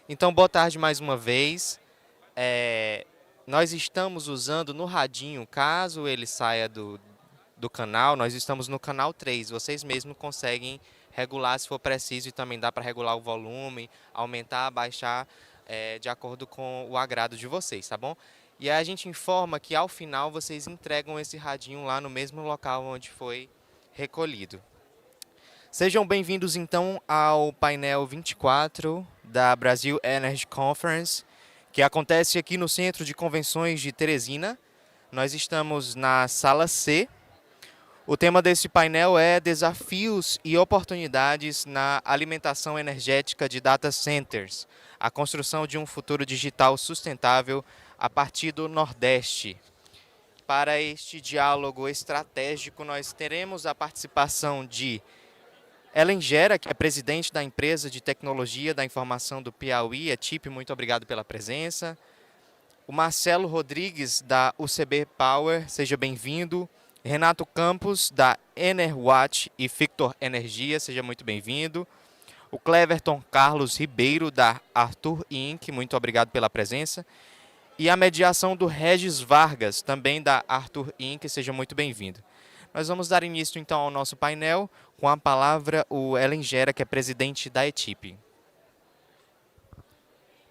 Então, boa tarde mais uma vez. Nós estamos usando no radinho, caso ele saia do canal, nós estamos no canal 3. Vocês mesmos conseguem regular se for preciso e também dá para regular o volume, aumentar, abaixar, de acordo com o agrado de vocês, tá bom? E aí a gente informa que ao final vocês entregam esse radinho lá no mesmo local onde foi recolhido. Sejam bem-vindos então ao painel 24 da Brasil Energy Conference, que acontece aqui no Centro de Convenções de Teresina. Nós estamos na sala C. O tema desse painel é Desafios e Oportunidades na Alimentação Energética de Data Centers, a construção de um futuro digital sustentável a partir do Nordeste. Para este diálogo estratégico, nós teremos a participação de Ellen Gera, que é presidente da empresa de tecnologia da informação do Piauí, ETIP, muito obrigado pela presença. O Marcelo Rodrigues, da UCB Power, seja bem-vindo. Renato Campos, da Enerwatch e Fictor Energia, seja muito bem-vindo. O Cleverton Carlos Ribeiro, da Arthur Inc., muito obrigado pela presença. E a mediação do Regis Vargas, também da Arthur Inc., seja muito bem-vindo. Nós vamos dar início, então, ao nosso painel. Com a palavra, o Ellen Gera, que é presidente da ETIP.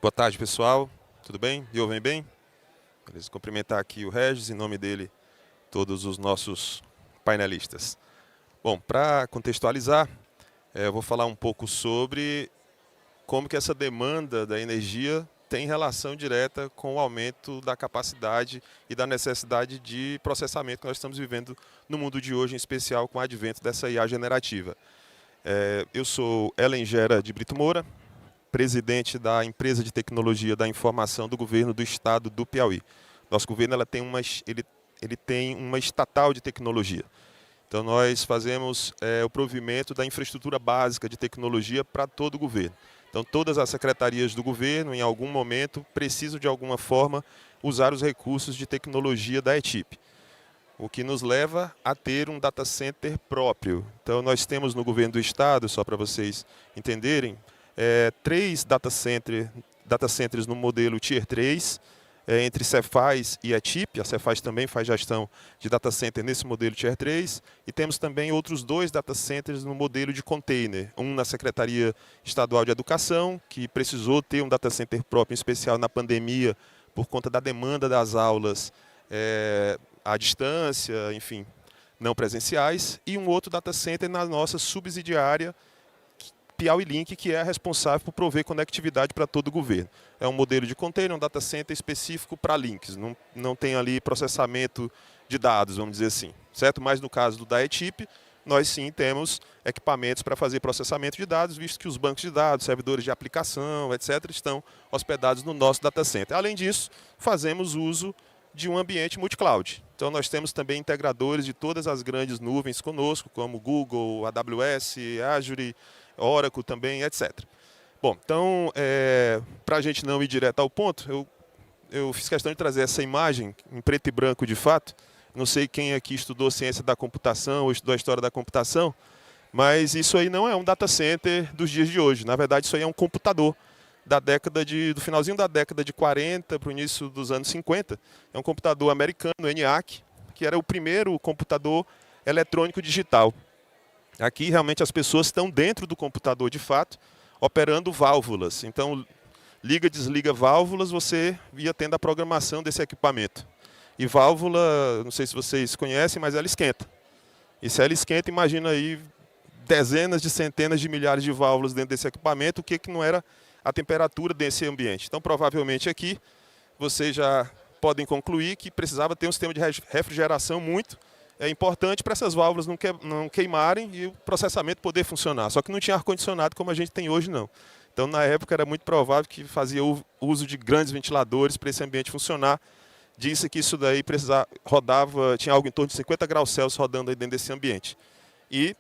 Boa tarde, pessoal. Tudo bem? Me ouvem bem? Beleza. Cumprimentar aqui o Regis, em nome dele, todos os nossos painelistas. Bom, para contextualizar, eu vou falar um pouco sobre como que essa demanda da energia tem relação direta com o aumento da capacidade e da necessidade de processamento que nós estamos vivendo no mundo de hoje, em especial com o advento dessa IA generativa. Eu sou Ellen Gera de Brito Moura, presidente da empresa de tecnologia da informação do governo do estado do Piauí. Nosso governo ele tem uma estatal de tecnologia. Então nós fazemos o provimento da infraestrutura básica de tecnologia para todo o governo. Então todas as secretarias do governo, em algum momento, precisam de alguma forma usar os recursos de tecnologia da ETIP. O que nos leva a ter um data center próprio. Então nós temos no governo do estado, só para vocês entenderem, 3 data centers no modelo Tier 3, entre Cefaz e ETIP. A Cefaz também faz gestão de data center nesse modelo Tier 3. E temos também outros 2 data centers no modelo de container. Um na Secretaria Estadual de Educação, que precisou ter um data center próprio, em especial na pandemia, por conta da demanda das aulas à distância, enfim, não presenciais. E um outro data center na nossa subsidiária, Piauí Link, que é a responsável por prover conectividade para todo o governo. É um modelo de container, um data center específico para links, não tem ali processamento de dados, vamos dizer assim, certo? Mas no caso do da ETIP, nós sim temos equipamentos para fazer processamento de dados, visto que os bancos de dados, servidores de aplicação, etc., estão hospedados no nosso data center. Além disso, fazemos uso de um ambiente multi-cloud. Então nós temos também integradores de todas as grandes nuvens conosco, como Google, AWS, Azure, Oracle também, etc. Bom, então, para a gente não ir direto ao ponto, eu fiz questão de trazer essa imagem em preto e branco de fato. Não sei quem aqui estudou ciência da computação ou estudou a história da computação, mas isso aí não é um data center dos dias de hoje. Na verdade, isso aí é um computador do finalzinho da década de 40 para o início dos anos 50. É um computador americano, ENIAC, que era o primeiro computador eletrônico digital. Aqui, realmente, as pessoas estão dentro do computador, de fato, operando válvulas. Então, liga, desliga válvulas, você ia tendo a programação desse equipamento. E válvula, não sei se vocês conhecem, mas ela esquenta. E se ela esquenta, imagina aí dezenas de centenas de milhares de válvulas dentro desse equipamento, o que não era a temperatura desse ambiente. Então, provavelmente aqui, vocês já podem concluir que precisava ter um sistema de refrigeração muito importante para essas válvulas não queimarem e o processamento poder funcionar. Só que não tinha ar-condicionado como a gente tem hoje, não. Então, na época, era muito provável que fazia uso de grandes ventiladores para esse ambiente funcionar. Disse que isso daí tinha algo em torno de 50 graus Celsius rodando aí dentro desse ambiente. E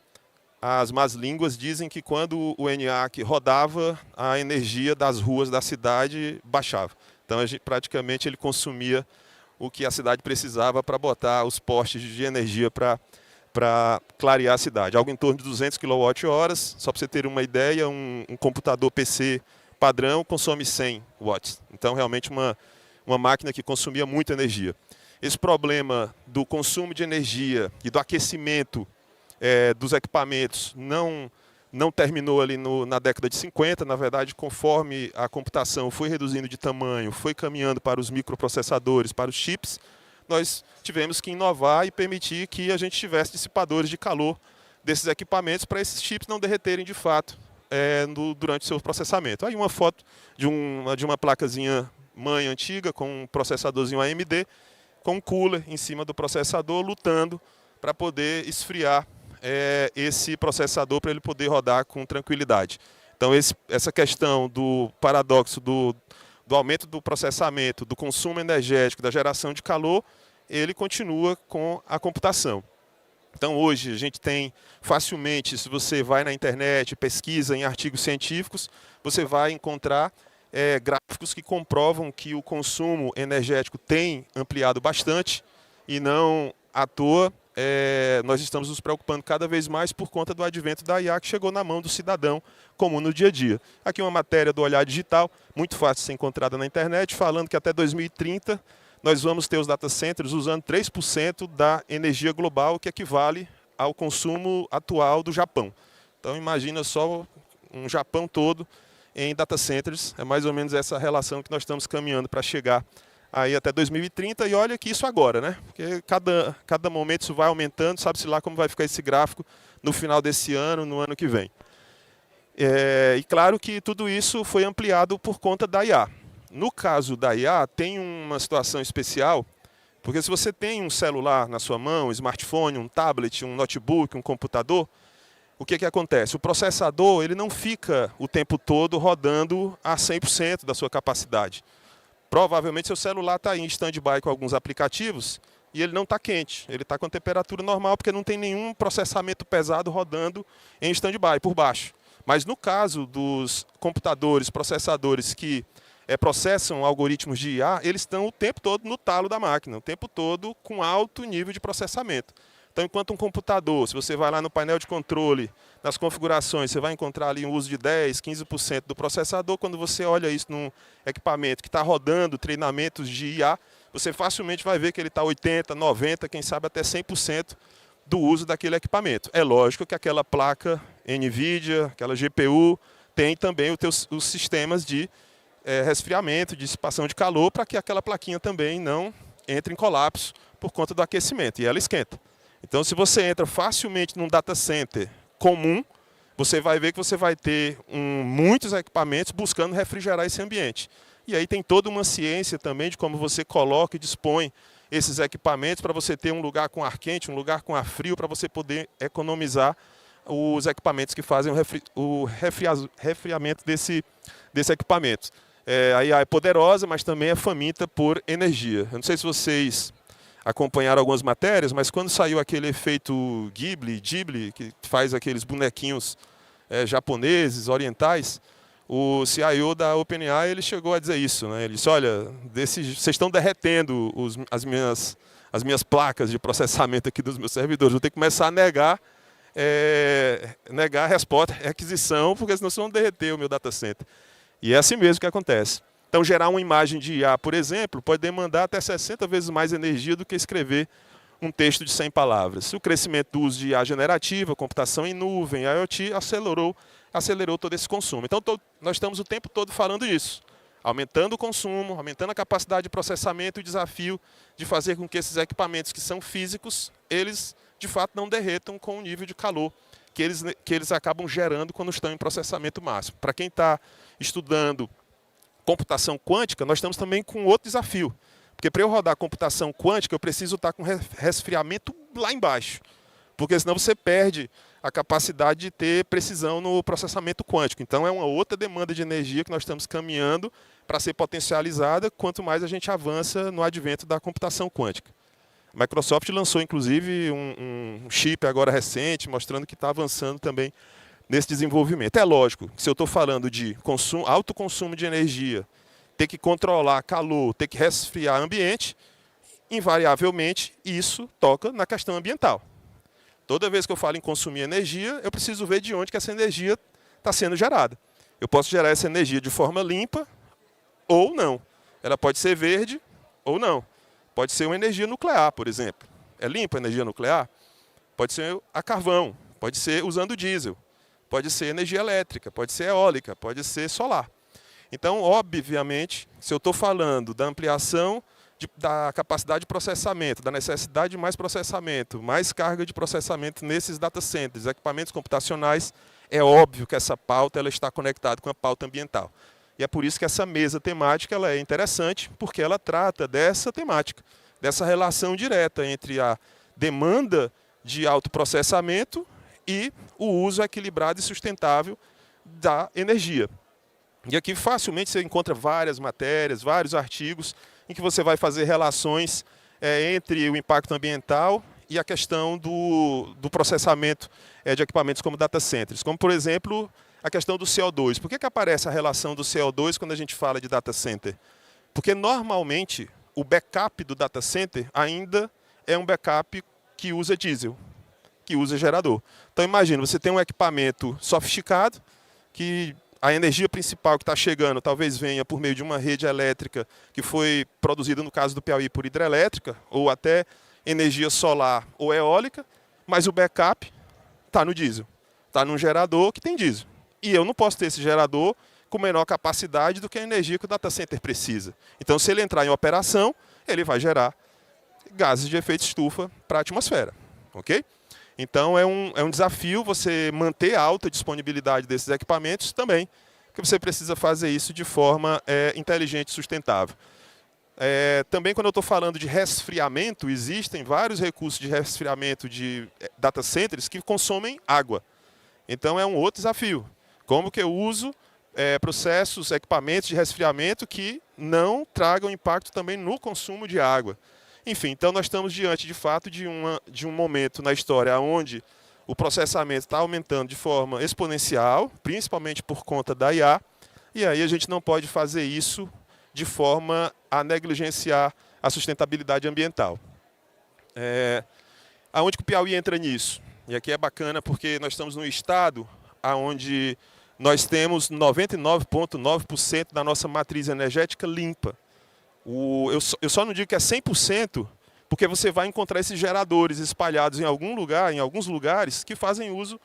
as más línguas dizem que quando o ENIAC rodava, a energia das ruas da cidade baixava. Então, praticamente, ele consumia o que a cidade precisava para botar os postes de energia para para clarear a cidade. Algo em torno de 200 kWh, só para você ter uma ideia, um computador PC padrão consome 100 watts. Então, realmente, uma máquina que consumia muita energia. Esse problema do consumo de energia e do aquecimento dos equipamentos não terminou ali na década de 50. Na verdade, conforme a computação foi reduzindo de tamanho, foi caminhando para os microprocessadores, para os chips, nós tivemos que inovar e permitir que a gente tivesse dissipadores de calor desses equipamentos para esses chips não derreterem de fato durante o seu processamento. Aí uma foto de uma placazinha mãe antiga com um processadorzinho AMD, com um cooler em cima do processador, lutando para poder esfriar esse processador para ele poder rodar com tranquilidade. Então essa questão do paradoxo do aumento do processamento, do consumo energético, da geração de calor, ele continua com a computação. Então hoje a gente tem facilmente, se você vai na internet, pesquisa em artigos científicos, você vai encontrar gráficos que comprovam que o consumo energético tem ampliado bastante e não à toa nós estamos nos preocupando cada vez mais por conta do advento da IA que chegou na mão do cidadão comum no dia a dia. Aqui uma matéria do Olhar Digital, muito fácil de ser encontrada na internet, falando que até 2030 nós vamos ter os data centers usando 3% da energia global, que equivale ao consumo atual do Japão. Então imagina só um Japão todo em data centers, é mais ou menos essa relação que nós estamos caminhando para chegar aí até 2030, e olha que isso agora, né? Porque cada momento isso vai aumentando, sabe-se lá como vai ficar esse gráfico no final desse ano, no ano que vem. E claro que tudo isso foi ampliado por conta da IA. No caso da IA, tem uma situação especial, porque se você tem um celular na sua mão, um smartphone, um tablet, um notebook, um computador, o que acontece? O processador ele não fica o tempo todo rodando a 100% da sua capacidade. Provavelmente seu celular está em stand-by com alguns aplicativos e ele não está quente, ele está com temperatura normal porque não tem nenhum processamento pesado rodando em stand-by por baixo. Mas no caso dos computadores, processadores que processam algoritmos de IA, eles estão o tempo todo no talo da máquina, o tempo todo com alto nível de processamento. Então, enquanto um computador, se você vai lá no painel de controle, nas configurações, você vai encontrar ali um uso de 10%, 15% do processador. Quando você olha isso num equipamento que está rodando treinamentos de IA, você facilmente vai ver que ele está 80%, 90%, quem sabe até 100% do uso daquele equipamento. É lógico que aquela placa NVIDIA, aquela GPU, tem também os sistemas de resfriamento, de dissipação de calor, para que aquela plaquinha também não entre em colapso por conta do aquecimento, e ela esquenta. Então, se você entra facilmente num data center comum, você vai ver que você vai ter muitos equipamentos buscando refrigerar esse ambiente. E aí tem toda uma ciência também de como você coloca e dispõe esses equipamentos para você ter um lugar com ar quente, um lugar com ar frio, para você poder economizar os equipamentos que fazem o resfriamento desse equipamento. A IA é poderosa, mas também é faminta por energia. Eu não sei se vocês acompanharam algumas matérias, mas quando saiu aquele efeito Ghibli, que faz aqueles bonequinhos japoneses, orientais, o CIO da OpenAI ele chegou a dizer isso, né? Ele disse, olha, vocês estão derretendo as minhas placas de processamento aqui dos meus servidores, vou ter que começar a negar a resposta, a aquisição, porque senão vocês vão derreter o meu data center. E é assim mesmo que acontece. Então, gerar uma imagem de IA, por exemplo, pode demandar até 60 vezes mais energia do que escrever um texto de 100 palavras. O crescimento do uso de IA generativa, computação em nuvem, IoT, acelerou todo esse consumo. Então, nós estamos o tempo todo falando disso. Aumentando o consumo, aumentando a capacidade de processamento e o desafio de fazer com que esses equipamentos que são físicos, eles, de fato, não derretam com o nível de calor que eles acabam gerando quando estão em processamento máximo. Para quem está estudando computação quântica, nós estamos também com outro desafio. Porque para eu rodar computação quântica, eu preciso estar com resfriamento lá embaixo. Porque senão você perde a capacidade de ter precisão no processamento quântico. Então é uma outra demanda de energia que nós estamos caminhando para ser potencializada, quanto mais a gente avança no advento da computação quântica. A Microsoft lançou, inclusive, um chip agora recente, mostrando que está avançando também nesse desenvolvimento. É lógico que se eu estou falando de alto consumo de energia, ter que controlar calor, ter que resfriar ambiente, invariavelmente isso toca na questão ambiental. Toda vez que eu falo em consumir energia, eu preciso ver de onde que essa energia está sendo gerada. Eu posso gerar essa energia de forma limpa ou não. Ela pode ser verde ou não. Pode ser uma energia nuclear, por exemplo. É limpa a energia nuclear? Pode ser a carvão, pode ser usando diesel, pode ser energia elétrica, pode ser eólica, pode ser solar. Então, obviamente, se eu estou falando da ampliação da capacidade de processamento, da necessidade de mais processamento, mais carga de processamento nesses data centers, equipamentos computacionais, é óbvio que essa pauta ela está conectada com a pauta ambiental. E é por isso que essa mesa temática ela é interessante, porque ela trata dessa temática, dessa relação direta entre a demanda de autoprocessamento e o uso equilibrado e sustentável da energia. E aqui facilmente você encontra várias matérias, vários artigos, em que você vai fazer relações entre o impacto ambiental e a questão do processamento de equipamentos como data centers. Como, por exemplo, a questão do CO2. Por que aparece a relação do CO2 quando a gente fala de data center? Porque, normalmente, o backup do data center ainda é um backup que usa diesel, que usa gerador. Então, imagina, você tem um equipamento sofisticado, que a energia principal que está chegando talvez venha por meio de uma rede elétrica que foi produzida, no caso do Piauí, por hidrelétrica, ou até energia solar ou eólica, mas o backup está no diesel, está num gerador que tem diesel. E eu não posso ter esse gerador com menor capacidade do que a energia que o data center precisa. Então, se ele entrar em operação, ele vai gerar gases de efeito estufa para a atmosfera. Ok? Então, é um desafio você manter a alta disponibilidade desses equipamentos também, porque você precisa fazer isso de forma inteligente e sustentável. Também, quando eu estou falando de resfriamento, existem vários recursos de resfriamento de data centers que consomem água. Então, é um outro desafio. Como que eu uso processos, equipamentos de resfriamento que não tragam impacto também no consumo de água. Enfim, então nós estamos diante, de fato, de um momento na história onde o processamento está aumentando de forma exponencial, principalmente por conta da IA, e aí a gente não pode fazer isso de forma a negligenciar a sustentabilidade ambiental. Aonde que o Piauí entra nisso? E aqui é bacana porque nós estamos num estado onde nós temos 99,9% da nossa matriz energética limpa. Eu só não digo que é 100%, porque você vai encontrar esses geradores espalhados em algum lugar, em alguns lugares, que fazem uso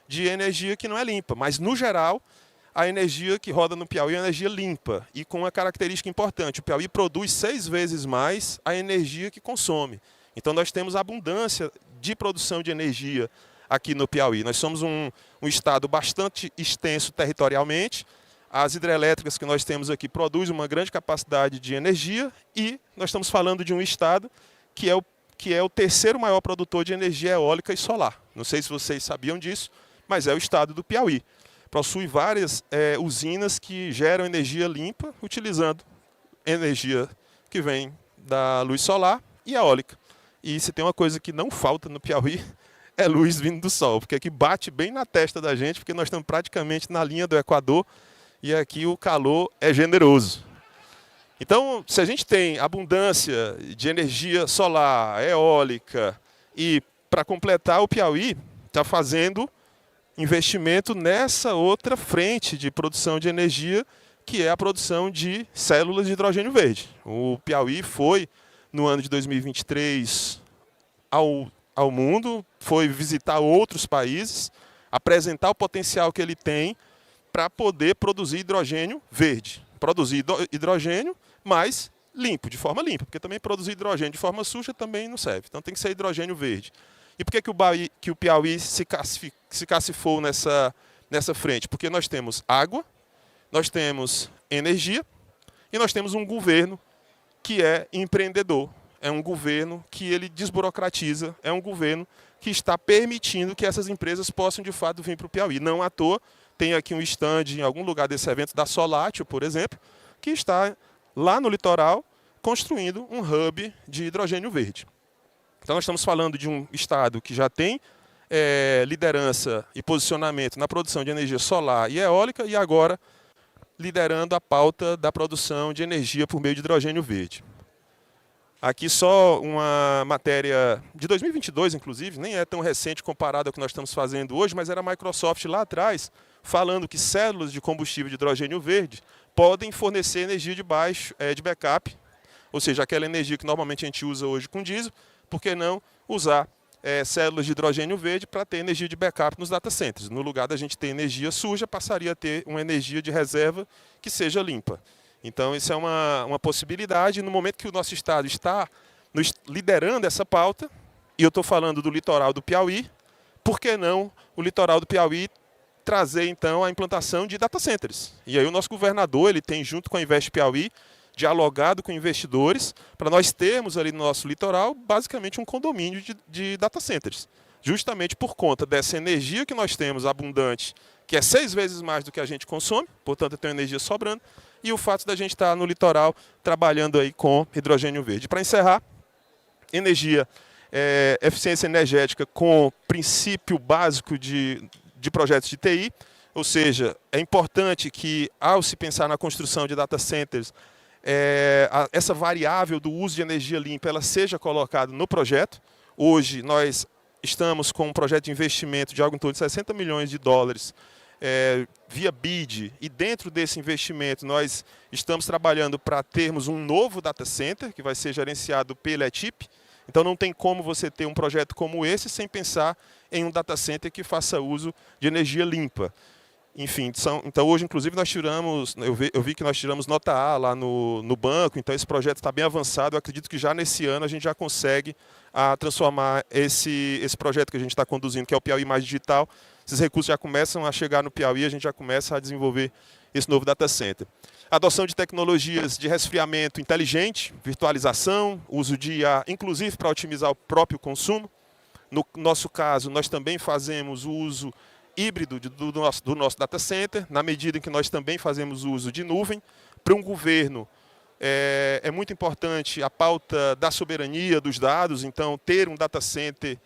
de energia que não é limpa. Mas, no geral, a energia que roda no Piauí é energia limpa e com uma característica importante. O Piauí produz 6 vezes mais a energia que consome. Então, nós temos abundância de produção de energia aqui no Piauí. Nós somos um estado bastante extenso territorialmente. As hidrelétricas que nós temos aqui produzem uma grande capacidade de energia e nós estamos falando de um estado que é o terceiro maior produtor de energia eólica e solar. Não sei se vocês sabiam disso, mas é o estado do Piauí. Possui várias usinas que geram energia limpa, utilizando energia que vem da luz solar e eólica. E se tem uma coisa que não falta no Piauí, é luz vindo do sol, porque aqui bate bem na testa da gente, porque nós estamos praticamente na linha do Equador, e aqui o calor é generoso. Então, se a gente tem abundância de energia solar, eólica, e para completar, o Piauí está fazendo investimento nessa outra frente de produção de energia, que é a produção de células de hidrogênio verde. O Piauí foi, no ano de 2023, ao mundo, foi visitar outros países, apresentar o potencial que ele tem para poder produzir hidrogênio verde. Produzir hidrogênio, mas limpo, de forma limpa, porque também produzir hidrogênio de forma suja também não serve. Então tem que ser hidrogênio verde. E por que o Piauí se cacifou nessa frente? Porque nós temos água, nós temos energia e nós temos um governo que é empreendedor. É um governo que ele desburocratiza, é um governo que está permitindo que essas empresas possam, de fato, vir para o Piauí. Não à toa, tem aqui um stand em algum lugar desse evento da Solatio, por exemplo, que está lá no litoral construindo um hub de hidrogênio verde. Então, nós estamos falando de um estado que já tem liderança e posicionamento na produção de energia solar e eólica e agora liderando a pauta da produção de energia por meio de hidrogênio verde. Aqui só uma matéria de 2022, inclusive, nem é tão recente comparado ao que nós estamos fazendo hoje, mas era a Microsoft lá atrás, falando que células de combustível de hidrogênio verde podem fornecer energia de backup, ou seja, aquela energia que normalmente a gente usa hoje com diesel, por que não usar células de hidrogênio verde para ter energia de backup nos data centers? No lugar da gente ter energia suja, passaria a ter uma energia de reserva que seja limpa. Então, isso é uma possibilidade. No momento que o nosso Estado está liderando essa pauta, e eu estou falando do litoral do Piauí, por que não o litoral do Piauí trazer, então, a implantação de data centers? E aí o nosso governador ele tem, junto com a Invest Piauí, dialogado com investidores, para nós termos ali no nosso litoral, basicamente, um condomínio de data centers. Justamente por conta dessa energia que nós temos abundante, que é 6 vezes mais do que a gente consome, portanto, tem energia sobrando, e o fato da gente estar no litoral trabalhando aí com hidrogênio verde. Para encerrar, energia, eficiência energética com princípio básico de projetos de TI, ou seja, é importante que, ao se pensar na construção de data centers, essa variável do uso de energia limpa ela seja colocada no projeto. Hoje, nós estamos com um projeto de investimento de algo em torno de 60 milhões de dólares via BID, e dentro desse investimento nós estamos trabalhando para termos um novo data center, que vai ser gerenciado pela ETIP. Então não tem como você ter um projeto como esse sem pensar em um data center que faça uso de energia limpa. Enfim, então hoje, inclusive, nós tiramos, eu vi que nós tiramos nota A lá no banco, então esse projeto está bem avançado. Eu acredito que já nesse ano a gente já consegue transformar esse projeto que a gente está conduzindo, que é o Piauí Mais Digital. Esses recursos já começam a chegar no Piauí, a gente já começa a desenvolver esse novo data center. Adoção de tecnologias de resfriamento inteligente, virtualização, uso de IA, inclusive para otimizar o próprio consumo. No nosso caso, nós também fazemos o uso híbrido do nosso data center, na medida em que nós também fazemos uso de nuvem. Para um governo, é muito importante a pauta da soberania dos dados, então ter um data center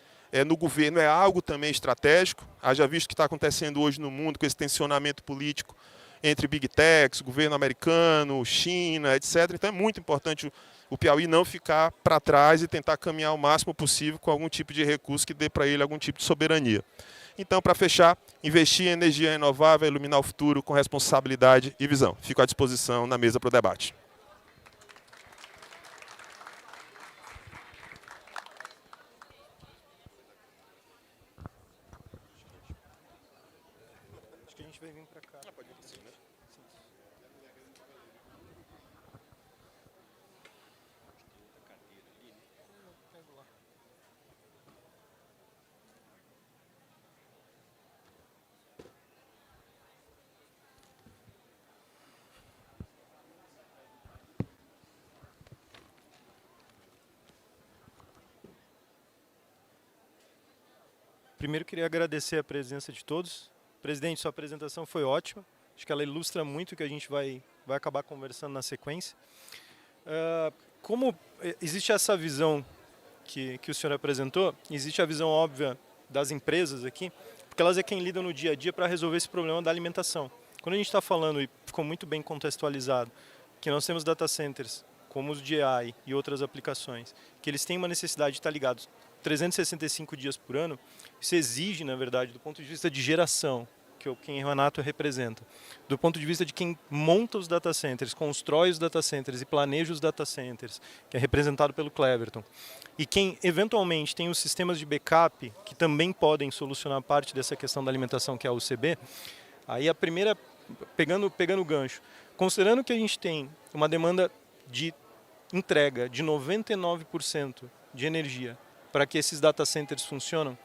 no governo é algo também estratégico. Haja visto o que está acontecendo hoje no mundo com esse tensionamento político entre Big Techs, governo americano, China, etc. Então é muito importante o Piauí não ficar para trás e tentar caminhar o máximo possível com algum tipo de recurso que dê para ele algum tipo de soberania. Então, para fechar, investir em energia renovável, iluminar o futuro com responsabilidade e visão. Fico à disposição na mesa para o debate. Acho que a gente vai vir para cá. Pode vir sim, né? Primeiro, queria agradecer a presença de todos. Presidente, sua apresentação foi ótima. Acho que ela ilustra muito o que a gente vai acabar conversando na sequência. Como existe essa visão que o senhor apresentou, existe a visão óbvia das empresas aqui, porque elas é quem lidam no dia a dia para resolver esse problema da alimentação. Quando a gente está falando, e ficou muito bem contextualizado, que nós temos data centers, como os de AI e outras aplicações, que eles têm uma necessidade de estar ligados 365 dias por ano, isso exige, na verdade, do ponto de vista de geração, que é quem o Renato representa, do ponto de vista de quem monta os data centers, constrói os data centers e planeja os data centers, que é representado pelo Cleverton, e quem eventualmente tem os sistemas de backup, que também podem solucionar parte dessa questão da alimentação, que é a UCB, aí a primeira, pegando o gancho, considerando que a gente tem uma demanda de entrega de 99% de energia para que esses data centers funcionem,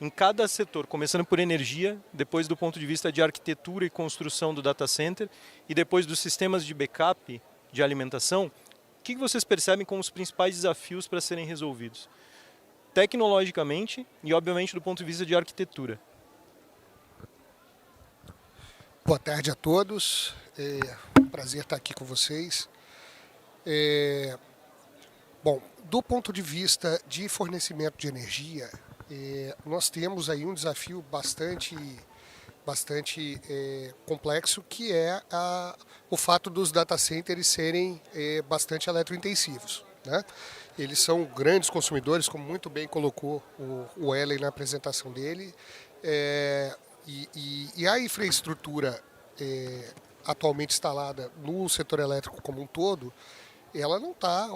em cada setor, começando por energia, depois do ponto de vista de arquitetura e construção do data center, e depois dos sistemas de backup de alimentação, o que vocês percebem como os principais desafios para serem resolvidos? Tecnologicamente e, obviamente, do ponto de vista de arquitetura. Boa tarde a todos. É um prazer estar aqui com vocês. Bom, do ponto de vista de fornecimento de energia, nós temos aí um desafio bastante complexo, que é o fato dos data centers serem bastante eletrointensivos. né? Eles são grandes consumidores, como muito bem colocou o Ellen na apresentação dele. E a infraestrutura atualmente instalada no setor elétrico como um todo, ela não está,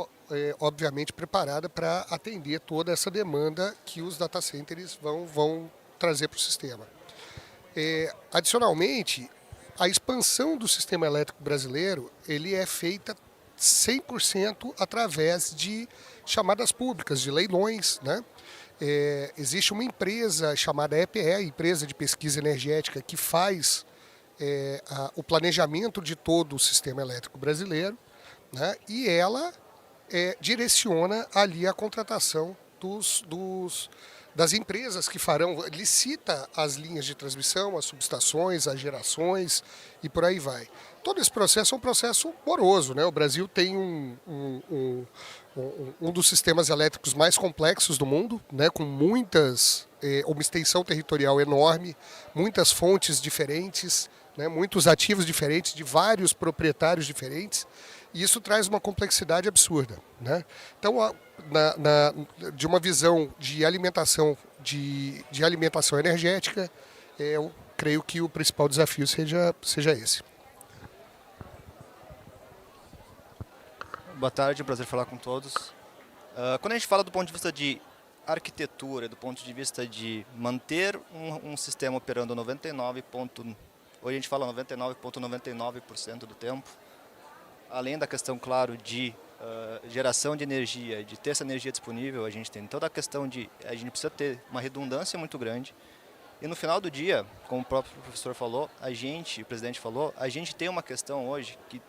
obviamente, preparada para atender toda essa demanda que os data centers vão trazer para o sistema. Adicionalmente, a expansão do sistema elétrico brasileiro ele é feita 100% através de chamadas públicas, de leilões, né? Existe uma empresa chamada EPE, Empresa de Pesquisa Energética, que faz o planejamento de todo o sistema elétrico brasileiro, né? E ela direciona ali a contratação das empresas que farão, licita as linhas de transmissão, as subestações, as gerações e por aí vai. Todo esse processo é um processo moroso, né? O Brasil tem um dos sistemas elétricos mais complexos do mundo, né? Com uma extensão territorial enorme, muitas fontes diferentes, né? Muitos ativos diferentes, de vários proprietários diferentes, e isso traz uma complexidade absurda, né? Então, de uma visão de alimentação, de alimentação energética, eu creio que o principal desafio seja esse. Boa tarde, é um prazer falar com todos. Quando a gente fala do ponto de vista de arquitetura, do ponto de vista de manter um sistema operando 99,99% do tempo, além da questão, claro, de geração de energia, de ter essa energia disponível, a gente tem toda a questão de a gente precisa ter uma redundância muito grande. E no final do dia, como o próprio professor falou, o presidente falou, a gente tem uma questão hoje que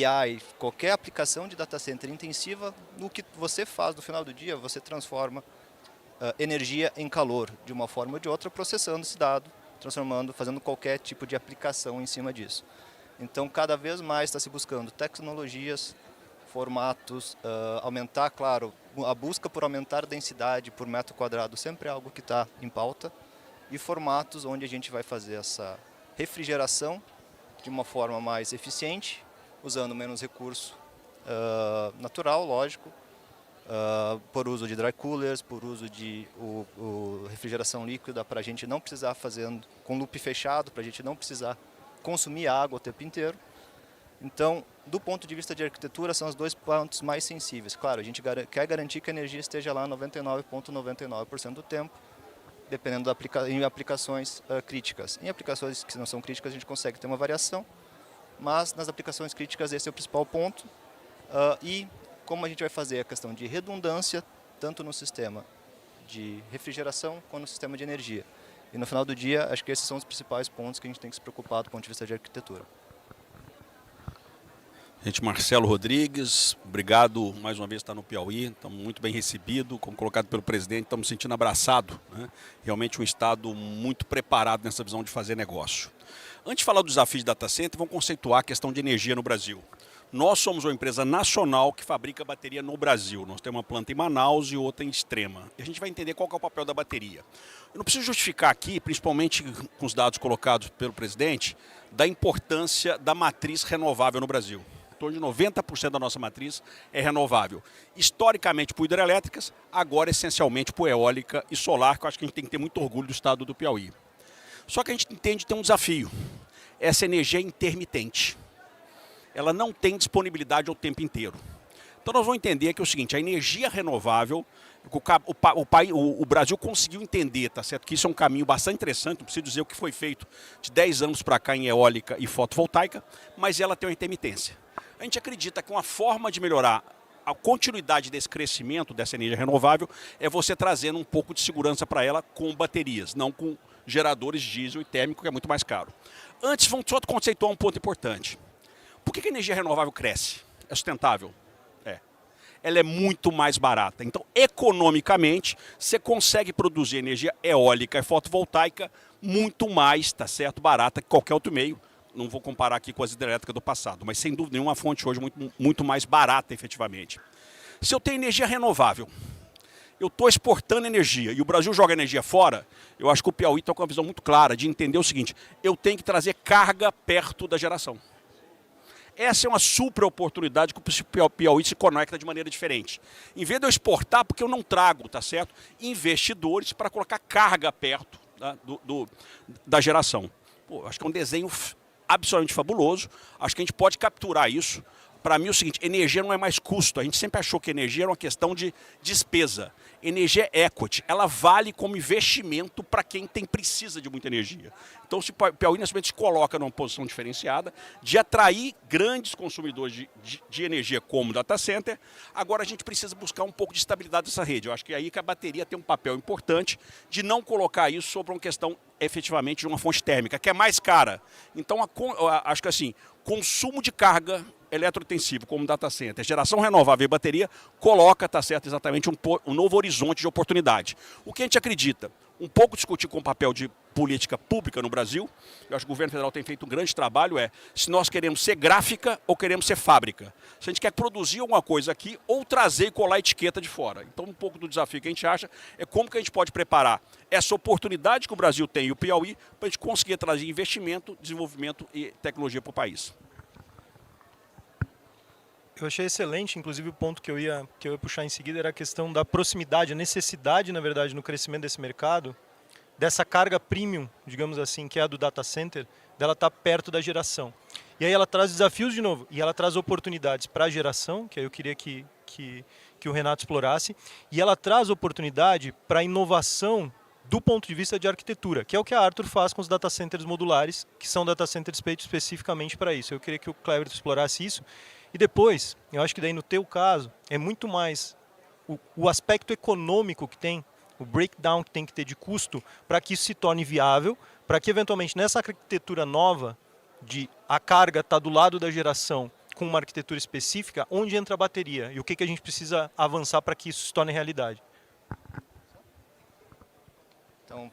AI, qualquer aplicação de data center intensiva, no que você faz no final do dia, você transforma energia em calor, de uma forma ou de outra, processando esse dado, fazendo qualquer tipo de aplicação em cima disso. Então, cada vez mais está se buscando tecnologias, formatos, aumentar, claro, a busca por aumentar a densidade por metro quadrado sempre é algo que está em pauta, e formatos onde a gente vai fazer essa refrigeração de uma forma mais eficiente, usando menos recurso natural, lógico, por uso de dry coolers, por uso de refrigeração líquida, para a gente não precisar fazendo com loop fechado, para a gente não precisar consumir água o tempo inteiro. Então, do ponto de vista de arquitetura, são os dois pontos mais sensíveis. Claro, a gente quer garantir que a energia esteja lá 99,99% do tempo, dependendo em aplicações críticas. Em aplicações que não são críticas, a gente consegue ter uma variação, mas nas aplicações críticas esse é o principal ponto. E como a gente vai fazer a questão de redundância, tanto no sistema de refrigeração quanto no sistema de energia. E no final do dia, acho que esses são os principais pontos que a gente tem que se preocupar do ponto de vista de arquitetura. Gente, Marcelo Rodrigues, obrigado mais uma vez por estar no Piauí, estamos muito bem recebidos, como colocado pelo presidente, estamos sentindo abraçado, né? Realmente um estado muito preparado nessa visão de fazer negócio. Antes de falar do desafio de data center, vamos conceituar a questão de energia no Brasil. Nós somos uma empresa nacional que fabrica bateria no Brasil. Nós temos uma planta em Manaus e outra em Extrema. E a gente vai entender qual que é o papel da bateria. Eu não preciso justificar aqui, principalmente com os dados colocados pelo presidente, da importância da matriz renovável no Brasil. Em torno de 90% da nossa matriz é renovável. Historicamente por hidrelétricas, agora essencialmente por eólica e solar, que eu acho que a gente tem que ter muito orgulho do estado do Piauí. Só que a gente entende que tem um desafio. Essa energia é intermitente. Ela não tem disponibilidade o tempo inteiro. Então nós vamos entender que é o seguinte, a energia renovável, o Brasil conseguiu entender, tá certo? Que isso é um caminho bastante interessante, não preciso dizer o que foi feito de 10 anos para cá em eólica e fotovoltaica, mas ela tem uma intermitência. A gente acredita que uma forma de melhorar a continuidade desse crescimento dessa energia renovável é você trazendo um pouco de segurança para ela com baterias, não com geradores diesel e térmico, que é muito mais caro. Antes, vamos só conceituar um ponto importante. Por que a energia renovável cresce? É sustentável? É. Ela é muito mais barata. Então, economicamente, você consegue produzir energia eólica e fotovoltaica muito mais, tá certo, barata que qualquer outro meio. Não vou comparar aqui com as hidrelétricas do passado, mas sem dúvida nenhuma, uma fonte hoje muito mais barata, efetivamente. Se eu tenho energia renovável, eu estou exportando energia e o Brasil joga energia fora, eu acho que o Piauí está com uma visão muito clara de entender o seguinte, eu tenho que trazer carga perto da geração. Essa é uma super oportunidade que o Piauí se conecta de maneira diferente. Em vez de eu exportar, porque eu não trago, tá certo? Investidores para colocar carga perto, tá? Da geração. Pô, acho que é um desenho absolutamente fabuloso. Acho que a gente pode capturar isso. Para mim é o seguinte, energia não é mais custo. A gente sempre achou que energia era uma questão de despesa. Energia é equity. Ela vale como investimento para quem precisa de muita energia. Então, se o Piauí, nesse momento, se coloca numa posição diferenciada de atrair grandes consumidores de energia como data center, agora a gente precisa buscar um pouco de estabilidade dessa rede. Eu acho que é aí que a bateria tem um papel importante de não colocar isso sobre uma questão efetivamente de uma fonte térmica, que é mais cara. Então, acho que assim, consumo de carga eletrointensivo, como data center, geração renovável e bateria, coloca, tá certo, exatamente um novo horizonte de oportunidade. O que a gente acredita? Um pouco discutir com o papel de política pública no Brasil, eu acho que o governo federal tem feito um grande trabalho, se nós queremos ser gráfica ou queremos ser fábrica. Se a gente quer produzir alguma coisa aqui ou trazer e colar a etiqueta de fora. Então, um pouco do desafio que a gente acha é como que a gente pode preparar essa oportunidade que o Brasil tem e o Piauí para a gente conseguir trazer investimento, desenvolvimento e tecnologia para o país. Eu achei excelente, inclusive o ponto que eu ia puxar em seguida era a questão da proximidade, a necessidade, na verdade, no crescimento desse mercado, dessa carga premium, digamos assim, que é a do data center, dela estar perto da geração. E aí ela traz desafios de novo, e ela traz oportunidades para a geração, que aí eu queria que o Renato explorasse, e ela traz oportunidade para a inovação do ponto de vista de arquitetura, que é o que a Arthur faz com os data centers modulares, que são data centers feitos especificamente para isso. Eu queria que o Cleverton explorasse isso. E depois, eu acho que daí no teu caso, é muito mais o aspecto econômico que tem, o breakdown que tem que ter de custo, para que isso se torne viável, para que eventualmente nessa arquitetura nova, de a carga está do lado da geração, com uma arquitetura específica, onde entra a bateria e o que a gente precisa avançar para que isso se torne realidade. Então,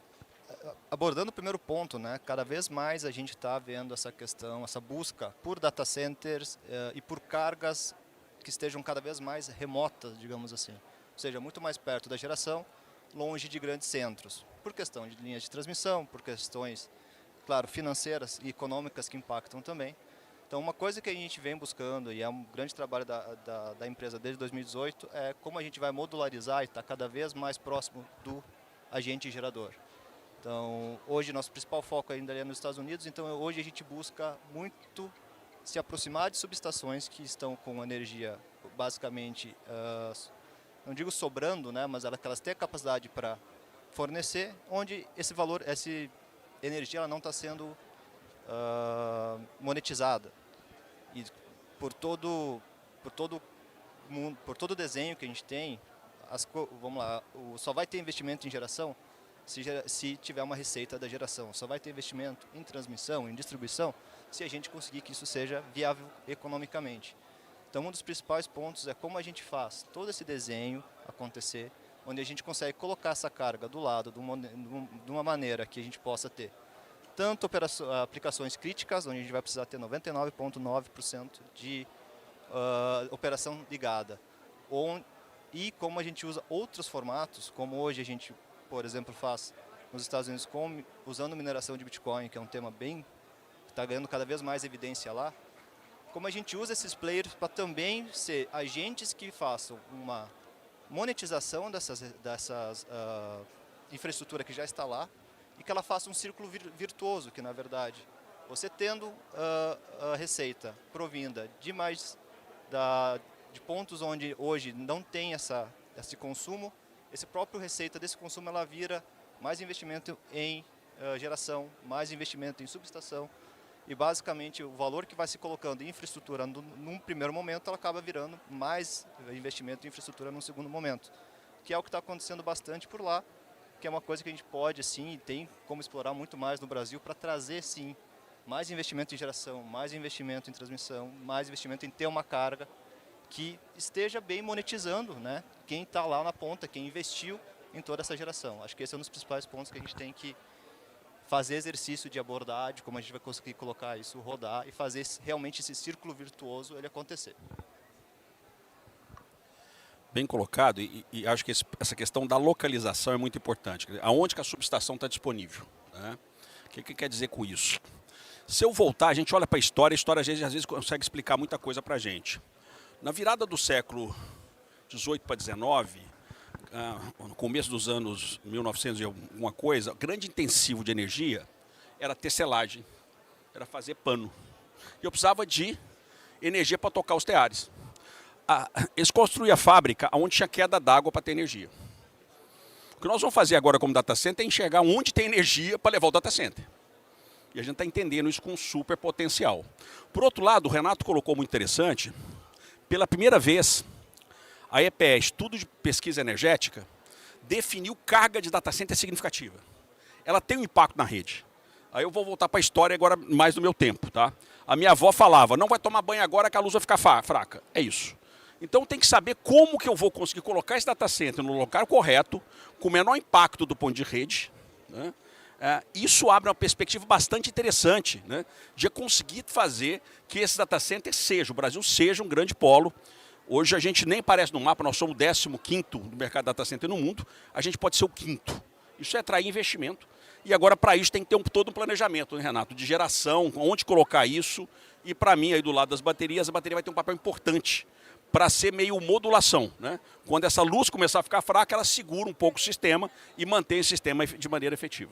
abordando o primeiro ponto, né, cada vez mais a gente está vendo essa questão, essa busca por data centers e por cargas que estejam cada vez mais remotas, digamos assim. Ou seja, muito mais perto da geração, longe de grandes centros. Por questão de linhas de transmissão, por questões, claro, financeiras e econômicas que impactam também. Então, uma coisa que a gente vem buscando, e é um grande trabalho da empresa desde 2018, é como a gente vai modularizar e estar cada vez mais próximo do agente gerador. Então, hoje nosso principal foco ainda é nos Estados Unidos, então hoje a gente busca muito se aproximar de subestações que estão com energia basicamente, não digo sobrando, né, mas elas têm a capacidade para fornecer, onde esse valor, essa energia ela não está sendo monetizada. E por todo o desenho que a gente tem, vamos lá, só vai ter investimento em geração se tiver uma receita da geração. Só vai ter investimento em transmissão, em distribuição, se a gente conseguir que isso seja viável economicamente. Então, um dos principais pontos é como a gente faz todo esse desenho acontecer, onde a gente consegue colocar essa carga do lado de uma maneira que a gente possa ter tanto aplicações críticas, onde a gente vai precisar ter 99,9% de operação ligada, e como a gente usa outros formatos, como hoje a gente, por exemplo, faz nos Estados Unidos usando mineração de Bitcoin, que é um tema que está ganhando cada vez mais evidência lá, como a gente usa esses players para também ser agentes que façam uma monetização dessas infraestrutura que já está lá e que ela faça um círculo virtuoso, que na verdade, você tendo a receita provinda de pontos onde hoje não tem esse consumo, esse próprio receita desse consumo ela vira mais investimento em geração, mais investimento em subestação e basicamente o valor que vai se colocando em infraestrutura num primeiro momento ela acaba virando mais investimento em infraestrutura num segundo momento, que é o que está acontecendo bastante por lá, que é uma coisa que a gente pode sim e tem como explorar muito mais no Brasil para trazer sim mais investimento em geração, mais investimento em transmissão, mais investimento em ter uma carga que esteja bem monetizando, né, quem está lá na ponta, quem investiu em toda essa geração. Acho que esse é um dos principais pontos que a gente tem que fazer exercício de abordar, de como a gente vai conseguir colocar isso, rodar e fazer realmente esse círculo virtuoso ele acontecer. Bem colocado, e acho que essa questão da localização é muito importante. Aonde que a subestação está disponível? Né? O que quer dizer com isso? Se eu voltar, a gente olha para a história às vezes consegue explicar muita coisa para a gente. Na virada do século 18 para 19, no começo dos anos 1900 e alguma coisa, o grande intensivo de energia era tecelagem, era fazer pano. E eu precisava de energia para tocar os teares. Eles construíam a fábrica onde tinha queda d'água para ter energia. O que nós vamos fazer agora como data center é enxergar onde tem energia para levar o data center. E a gente está entendendo isso com super potencial. Por outro lado, o Renato colocou muito interessante, pela primeira vez, a EPE, Estudo de Pesquisa Energética, definiu carga de data center significativa. Ela tem um impacto na rede. Aí eu vou voltar para a história agora mais do meu tempo, tá? A minha avó falava, não vai tomar banho agora que a luz vai ficar fraca. É isso. Então tem que saber como que eu vou conseguir colocar esse data center no local correto, com o menor impacto do ponto de rede, né? Isso abre uma perspectiva bastante interessante, né, de conseguir fazer que esse data center seja, o Brasil seja um grande polo. Hoje a gente nem aparece no mapa, nós somos o 15º do mercado data center no mundo, a gente pode ser o 5º. Isso é atrair investimento. E agora para isso tem que ter todo um planejamento, né, Renato, de geração, onde colocar isso. E para mim, aí do lado das baterias, a bateria vai ter um papel importante para ser meio modulação, né? Quando essa luz começar a ficar fraca, ela segura um pouco o sistema e mantém o sistema de maneira efetiva.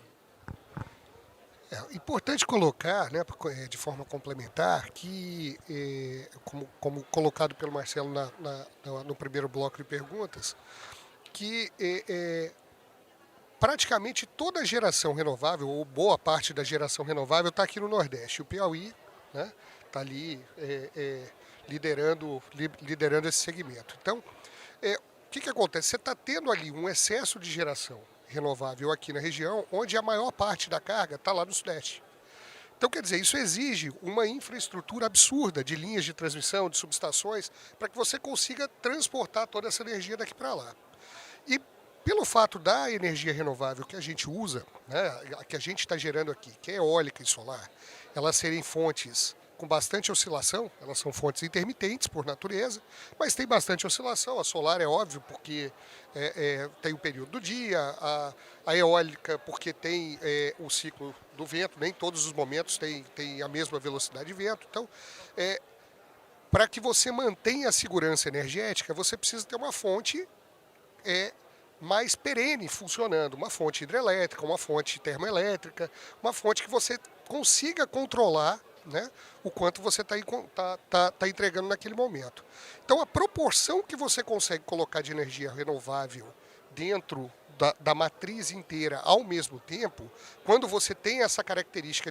É importante colocar, né, de forma complementar, que, como colocado pelo Marcelo no primeiro bloco de perguntas, que praticamente toda a geração renovável, ou boa parte da geração renovável, está aqui no Nordeste. O Piauí, né, está ali liderando esse segmento. Então, o que acontece? Você está tendo ali um excesso de geração renovável aqui na região, onde a maior parte da carga está lá no Sudeste. Então, quer dizer, isso exige uma infraestrutura absurda de linhas de transmissão, de subestações, para que você consiga transportar toda essa energia daqui para lá. E pelo fato da energia renovável que a gente usa, né, que a gente está gerando aqui, que é eólica e solar, elas serem fontes com bastante oscilação, elas são fontes intermitentes por natureza, mas tem bastante oscilação. A solar é óbvio porque tem o período do dia, a eólica porque tem o ciclo do vento, nem todos os momentos tem a mesma velocidade de vento. Então, para que você mantenha a segurança energética, você precisa ter uma fonte mais perene funcionando, uma fonte hidrelétrica, uma fonte termoelétrica, uma fonte que você consiga controlar, né, o quanto você está entregando naquele momento. Então, a proporção que você consegue colocar de energia renovável dentro da matriz inteira ao mesmo tempo, quando você tem essa característica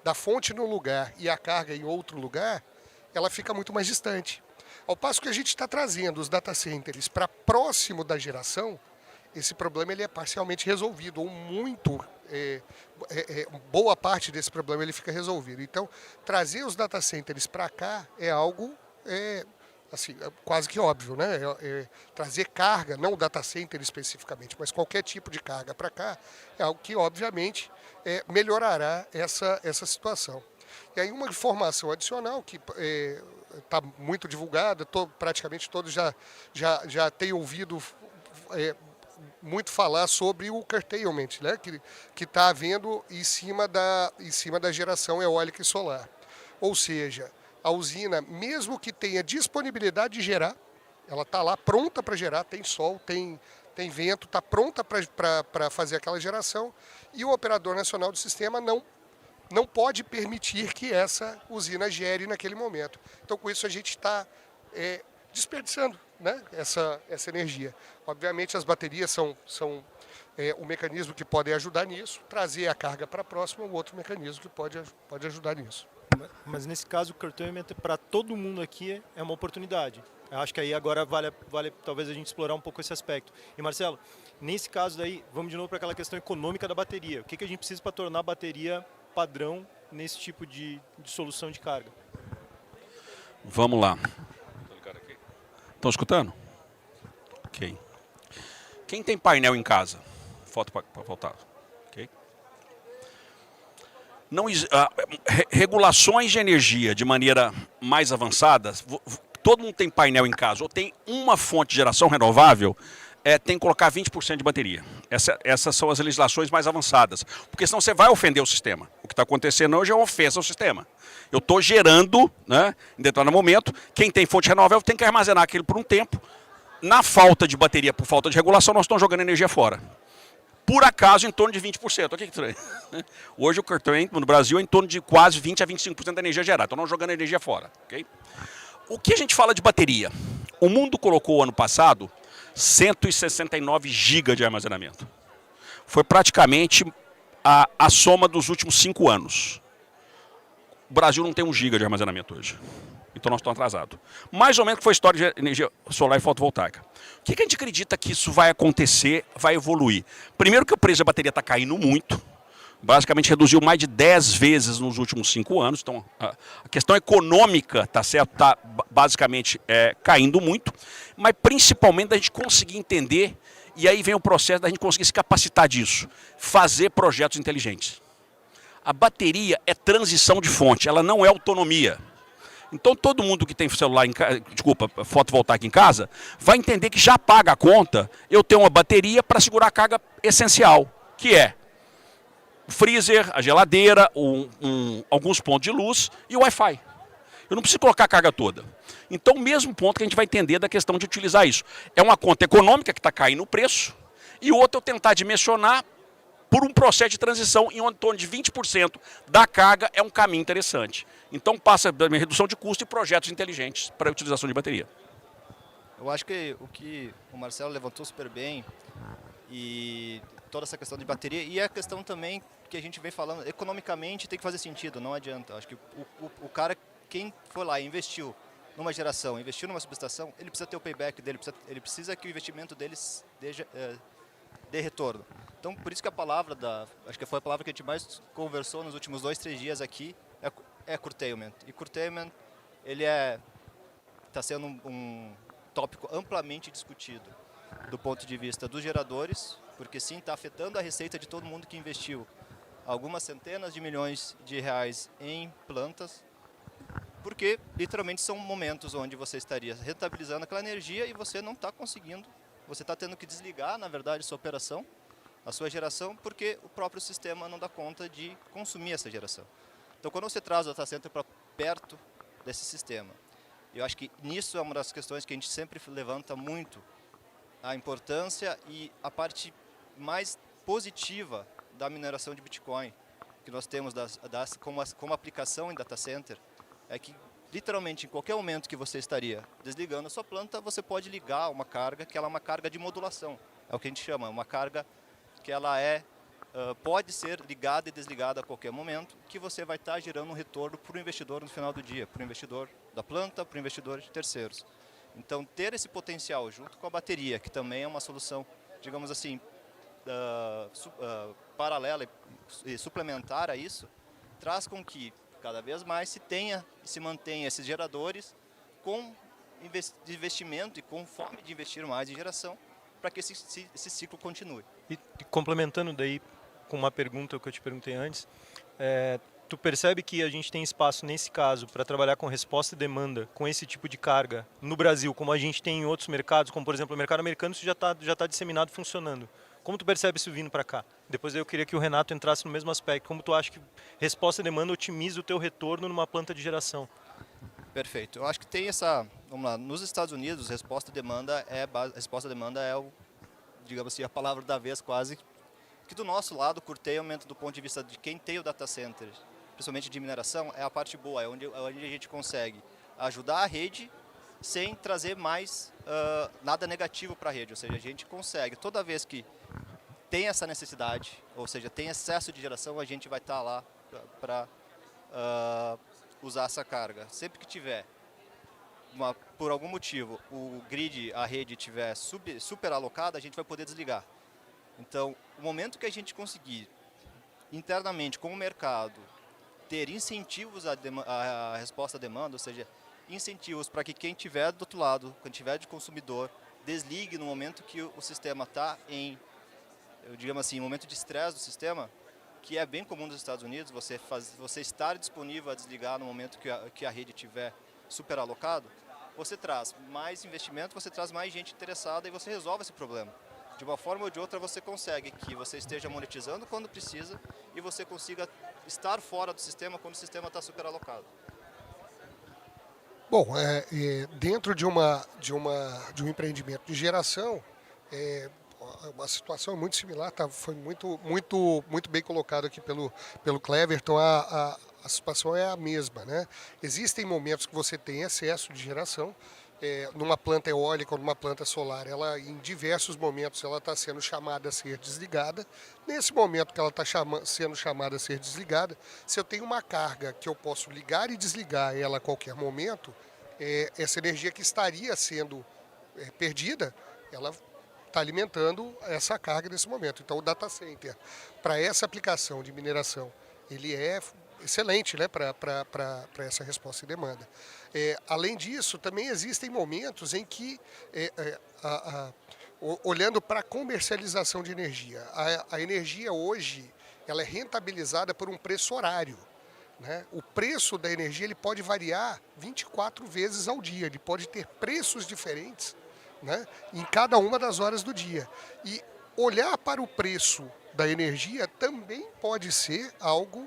da fonte num lugar e a carga em outro lugar, ela fica muito mais distante. Ao passo que a gente está trazendo os data centers para próximo da geração, esse problema ele é parcialmente resolvido, ou muito, boa parte desse problema ele fica resolvido. Então, trazer os data centers para cá é algo assim, quase que óbvio, né? Trazer carga, não o data center especificamente, mas qualquer tipo de carga para cá, é algo que, obviamente, melhorará essa situação. E aí uma informação adicional que está muito divulgada, praticamente todos já têm ouvido muito falar sobre o curtailment, né, que está havendo em cima da geração eólica e solar. Ou seja, a usina, mesmo que tenha disponibilidade de gerar, ela está lá pronta para gerar, tem sol, tem vento, está pronta para fazer aquela geração, e o operador nacional do sistema não pode permitir que essa usina gere naquele momento. Então, com isso, a gente está desperdiçando, né, essa energia. Obviamente, as baterias são o mecanismo que pode ajudar nisso, trazer a carga para próxima, o outro mecanismo que pode ajudar nisso. Mas nesse caso, o curtailment para todo mundo aqui é uma oportunidade. Eu acho que aí agora vale talvez a gente explorar um pouco esse aspecto. E Marcelo, nesse caso daí, vamos de novo para aquela questão econômica da bateria. O que a gente precisa para tornar a bateria padrão nesse tipo de solução de carga? Vamos lá. Estão escutando? Ok. Quem tem painel em casa? Foto para faltar. Ok. Regulações de energia de maneira mais avançada, todo mundo tem painel em casa ou tem uma fonte de geração renovável, tem que colocar 20% de bateria. Essas são as legislações mais avançadas. Porque senão você vai ofender o sistema. O que está acontecendo hoje é uma ofensa ao sistema. Eu estou gerando, né, em determinado momento, quem tem fonte renovável tem que armazenar aquilo por um tempo. Na falta de bateria, por falta de regulação, nós estamos jogando energia fora. Por acaso, em torno de 20%. Olha que estranho. Hoje o curtailment no Brasil é em torno de quase 20% a 25% da energia gerada. Então nós jogando energia fora. Okay? O que a gente fala de bateria? O mundo colocou ano passado 169 GB de armazenamento. Foi praticamente a soma dos últimos 5 anos. O Brasil não tem 1 GB de armazenamento hoje. Então nós estamos atrasados. Mais ou menos que foi a história de energia solar e fotovoltaica. O que a gente acredita que isso vai acontecer, vai evoluir? Primeiro que o preço da bateria está caindo muito. Basicamente reduziu mais de 10 vezes nos últimos 5 anos. Então a questão econômica está basicamente caindo muito. Mas principalmente da gente conseguir entender, e aí vem o processo da gente conseguir se capacitar disso. Fazer projetos inteligentes. A bateria é transição de fonte, ela não é autonomia. Então todo mundo que tem celular fotovoltaico em casa, vai entender que já paga a conta, eu tenho uma bateria para segurar a carga essencial, que é o freezer, a geladeira, alguns pontos de luz e o Wi-Fi. Eu não preciso colocar a carga toda. Então o mesmo ponto que a gente vai entender da questão de utilizar isso. É uma conta econômica que está caindo o preço, e outra eu tentar dimensionar por um processo de transição em torno de 20% da carga é um caminho interessante. Então passa da redução de custo e projetos inteligentes para a utilização de bateria. Eu acho que o que o Marcelo levantou super bem, e toda essa questão de bateria, e a questão também que a gente vem falando, economicamente tem que fazer sentido, não adianta. Eu acho que o cara, quem foi lá e investiu numa geração, investiu numa subestação, ele precisa ter o payback dele, ele precisa que o investimento deles dê retorno. Então, por isso que a palavra, acho que foi a palavra que a gente mais conversou nos últimos 2, 3 dias aqui, é curtailment. E curtailment, ele está sendo um tópico amplamente discutido do ponto de vista dos geradores, porque sim, está afetando a receita de todo mundo que investiu algumas centenas de milhões de reais em plantas, porque literalmente são momentos onde você estaria rentabilizando aquela energia e você não está conseguindo, você está tendo que desligar, na verdade, sua operação, a sua geração, porque o próprio sistema não dá conta de consumir essa geração. Então, quando você traz o data center para perto desse sistema, eu acho que nisso é uma das questões que a gente sempre levanta muito, a importância e a parte mais positiva da mineração de Bitcoin que nós temos como aplicação em data center, é que literalmente em qualquer momento que você estaria desligando a sua planta, você pode ligar uma carga que ela é uma carga de modulação. É o que a gente chama, uma carga que ela pode ser ligada e desligada a qualquer momento, que você vai estar gerando um retorno para o investidor no final do dia, para o investidor da planta, para o investidor de terceiros. Então, ter esse potencial junto com a bateria, que também é uma solução, digamos assim, paralela e suplementar a isso, traz com que cada vez mais se mantenha esses geradores com investimento e com fome de investir mais em geração, para que esse ciclo continue. E complementando daí com uma pergunta que eu te perguntei antes, tu percebe que a gente tem espaço nesse caso para trabalhar com resposta e demanda com esse tipo de carga no Brasil, como a gente tem em outros mercados, como por exemplo o mercado americano, isso já tá disseminado, funcionando. Como tu percebe isso vindo para cá? Depois eu queria que o Renato entrasse no mesmo aspecto. Como tu acha que resposta e demanda otimiza o teu retorno numa planta de geração? Perfeito. Eu acho que tem vamos lá, nos Estados Unidos, resposta e demanda é digamos assim, a palavra da vez quase, que do nosso lado, curtailment, do ponto de vista de quem tem o data center, principalmente de mineração, é a parte boa, é onde a gente consegue ajudar a rede sem trazer mais nada negativo para a rede. Ou seja, a gente consegue, toda vez que tem essa necessidade, ou seja, tem excesso de geração, a gente vai estar lá para usar essa carga. Sempre que tiver, por algum motivo, o grid, a rede estiver super alocada, a gente vai poder desligar. Então, o momento que a gente conseguir, internamente, com o mercado, ter incentivos à resposta à demanda, ou seja, incentivos para que quem estiver do outro lado, quem estiver de consumidor, desligue no momento que o sistema está digamos assim, momento de estresse do sistema, que é bem comum nos Estados Unidos, você estar disponível a desligar no momento que a rede estiver super alocado, você traz mais investimento, você traz mais gente interessada e você resolve esse problema. De uma forma ou de outra você consegue que você esteja monetizando quando precisa e você consiga estar fora do sistema quando o sistema está superalocado. Bom, dentro de um empreendimento de geração, uma situação muito similar, tá? Foi muito bem colocado aqui pelo Cleverton, a situação é a mesma, né? Existem momentos que você tem excesso de geração, numa planta eólica ou numa planta solar, ela em diversos momentos ela está sendo chamada a ser desligada. Nesse momento que ela está sendo chamada a ser desligada, se eu tenho uma carga que eu posso ligar e desligar ela a qualquer momento, essa energia que estaria sendo perdida, ela está alimentando essa carga nesse momento. Então o data center, para essa aplicação de mineração, ele é excelente, né, para essa resposta e demanda. Além disso, também existem momentos em que, olhando para a comercialização de energia, a energia hoje ela é rentabilizada por um preço horário. Né? O preço da energia ele pode variar 24 vezes ao dia, ele pode ter preços diferentes, né, em cada uma das horas do dia. E olhar para o preço da energia também pode ser algo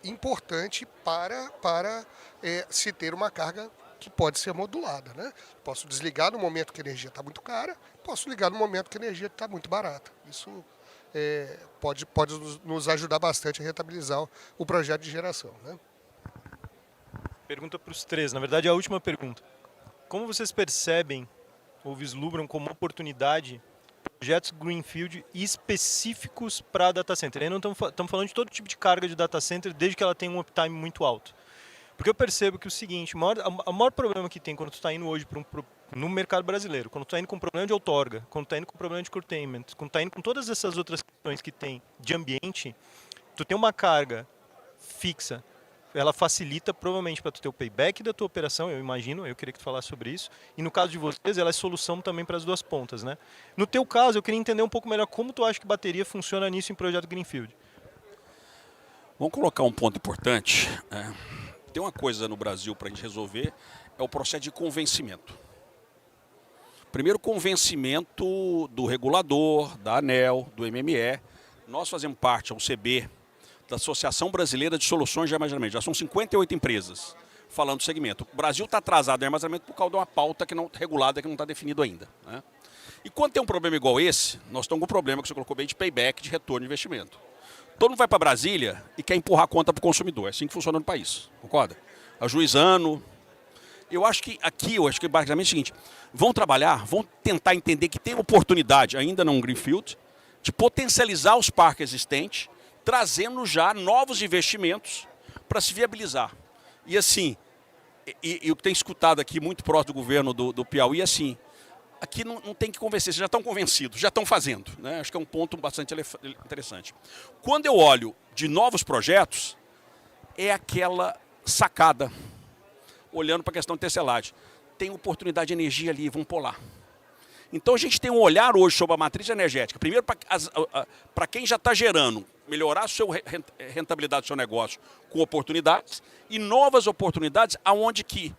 importante para se ter uma carga que pode ser modulada. Né? Posso desligar no momento que a energia está muito cara, posso ligar no momento que a energia está muito barata. Isso pode nos ajudar bastante a rentabilizar o projeto de geração. Né? Pergunta para os três, na verdade é a última pergunta. Como vocês percebem ou vislumbram como oportunidade projetos greenfield específicos para data center? Aí não estamos falando de todo tipo de carga de data center, desde que ela tenha um uptime muito alto. Porque eu percebo que o seguinte, o maior problema que tem quando tu está indo hoje no mercado brasileiro, quando tu está indo com problema de outorga, quando tu está indo com problema de curtailment, quando tu está indo com todas essas outras questões que tem de ambiente, tu tem uma carga fixa, ela facilita provavelmente para tu ter o payback da tua operação, eu imagino, eu queria que tu falasse sobre isso. E no caso de vocês, ela é solução também para as duas pontas, né? No teu caso, eu queria entender um pouco melhor como tu acha que bateria funciona nisso em projeto Greenfield. Vamos colocar um ponto importante. Tem uma coisa no Brasil para a gente resolver, é o processo de convencimento. Primeiro, convencimento do regulador, da ANEEL, do MME. Nós fazemos parte, a UCB, da Associação Brasileira de Soluções de Armazenamento. Já são 58 empresas falando do segmento. O Brasil está atrasado em armazenamento por causa de uma pauta regulada que não está definido ainda. Né? E quando tem um problema igual esse, nós estamos com um problema que você colocou bem de payback, de retorno de investimento. Todo mundo vai para Brasília e quer empurrar a conta para o consumidor. É assim que funciona no país. Concorda? Ajuizando. Eu acho que basicamente é o seguinte, vão trabalhar, vão tentar entender que tem oportunidade, ainda não um greenfield, de potencializar os parques existentes, trazendo já novos investimentos para se viabilizar. E assim, e o que tem escutado aqui muito próximo do governo do Piauí, assim, aqui não tem que convencer, vocês já estão convencidos, já estão fazendo. Né? Acho que é um ponto bastante interessante. Quando eu olho de novos projetos, é aquela sacada, olhando para a questão de tecelagem. Tem oportunidade de energia ali, vamos pôr lá. Então a gente tem um olhar hoje sobre a matriz energética. Primeiro, para quem já está gerando, melhorar a rentabilidade do seu negócio com oportunidades e novas oportunidades aonde que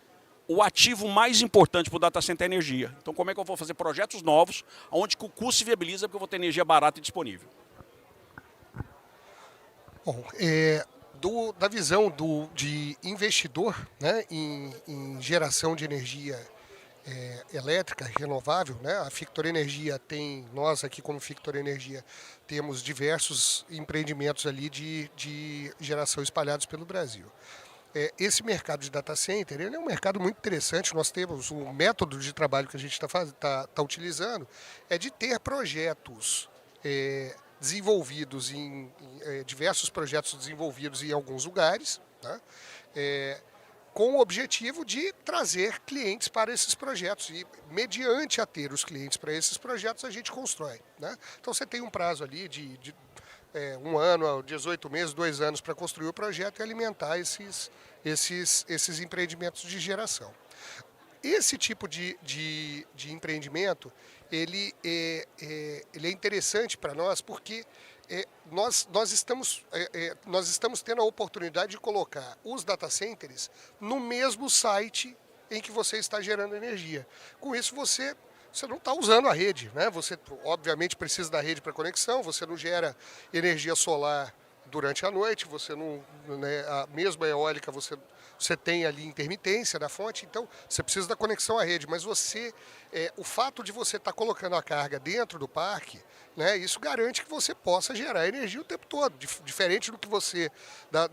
o ativo mais importante para o data center é a energia. Então como é que eu vou fazer projetos novos onde que o custo se viabiliza porque eu vou ter energia barata e disponível? Bom, da visão de investidor, né, em geração de energia elétrica renovável, né? A Fictor Energia nós aqui como Fictor Energia, temos diversos empreendimentos ali de geração espalhados pelo Brasil. Esse mercado de data center ele é um mercado muito interessante. Nós temos um método de trabalho que a gente tá utilizando, é de ter projetos desenvolvidos diversos projetos desenvolvidos em alguns lugares, tá? Com o objetivo de trazer clientes para esses projetos. E, mediante a ter os clientes para esses projetos, a gente constrói. Né? Então, você tem um prazo ali de 1 ano, 18 meses, 2 anos para construir o projeto e alimentar esses empreendimentos de geração. Esse tipo de empreendimento, ele é interessante para nós porque nós estamos tendo a oportunidade de colocar os data centers no mesmo site em que você está gerando energia. Com isso, você não está usando a rede, né? Você, obviamente, precisa da rede para conexão, você não gera energia solar durante a noite, você não, né, a mesma eólica você tem ali intermitência da fonte, então você precisa da conexão à rede, mas o fato de você estar colocando a carga dentro do parque, né, isso garante que você possa gerar energia o tempo todo, diferente do que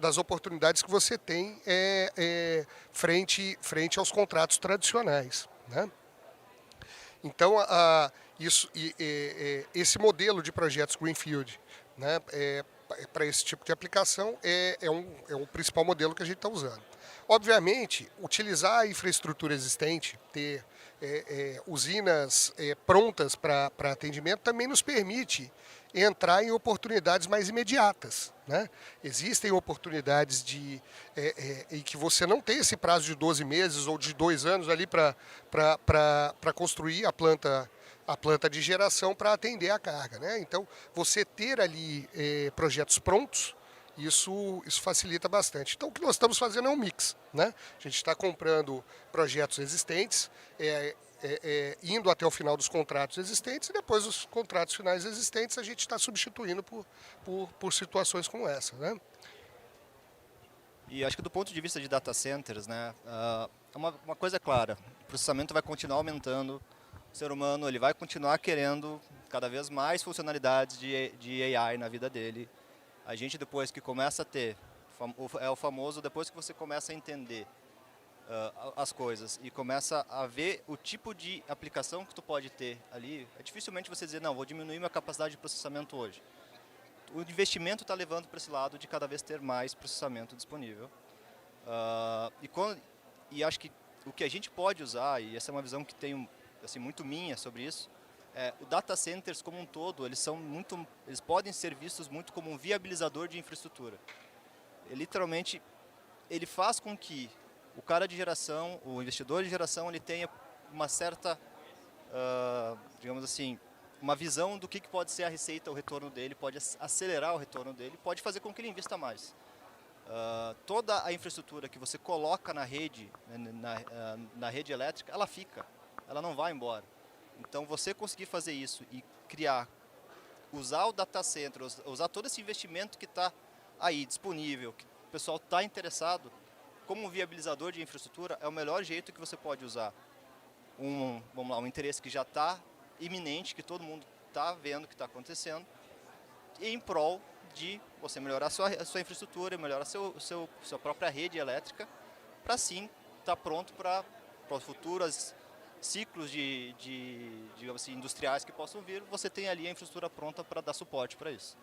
das oportunidades que você tem frente aos contratos tradicionais, né? Então, esse modelo de projetos Greenfield, né, para esse tipo de aplicação é um principal modelo que a gente está usando. Obviamente, utilizar a infraestrutura existente, ter usinas prontas para atendimento também nos permite entrar em oportunidades mais imediatas, né? Existem oportunidades em que você não tem esse prazo de 12 meses ou de 2 anos ali para construir a planta de geração para atender a carga, né? Então, você ter ali projetos prontos, isso facilita bastante. Então, o que nós estamos fazendo é um mix, né? A gente está comprando projetos existentes, indo até o final dos contratos existentes, e depois os contratos finais existentes a gente está substituindo por situações como essa, né? E acho que do ponto de vista de data centers, né, uma coisa é clara, o processamento vai continuar aumentando, o ser humano ele vai continuar querendo cada vez mais funcionalidades de AI na vida dele. A gente, depois que começa a ter, é o famoso, depois que você começa a entender as coisas e começa a ver o tipo de aplicação que tu pode ter ali, é dificilmente você dizer, não, vou diminuir minha capacidade de processamento hoje. O investimento está levando para esse lado de cada vez ter mais processamento disponível. E acho que o que a gente pode usar, e essa é uma visão que tenho assim, muito minha sobre isso, o data centers como um todo, eles podem ser vistos muito como um viabilizador de infraestrutura. Literalmente, ele faz com que o cara de geração, o investidor de geração, ele tenha uma certa, digamos assim, uma visão do que pode ser a receita, o retorno dele, pode acelerar o retorno dele, pode fazer com que ele invista mais. Toda a infraestrutura que você coloca na rede, na rede elétrica, ela fica, ela não vai embora. Então, você conseguir fazer isso e usar o data center, usar todo esse investimento que está aí disponível, que o pessoal está interessado, como um viabilizador de infraestrutura, é o melhor jeito que você pode usar um interesse que já está iminente, que todo mundo está vendo que está acontecendo, em prol de você melhorar a sua infraestrutura, melhorar sua própria rede elétrica, para sim estar pronto para futuros ciclos digamos assim, industriais que possam vir, você tem ali a infraestrutura pronta para dar suporte para isso.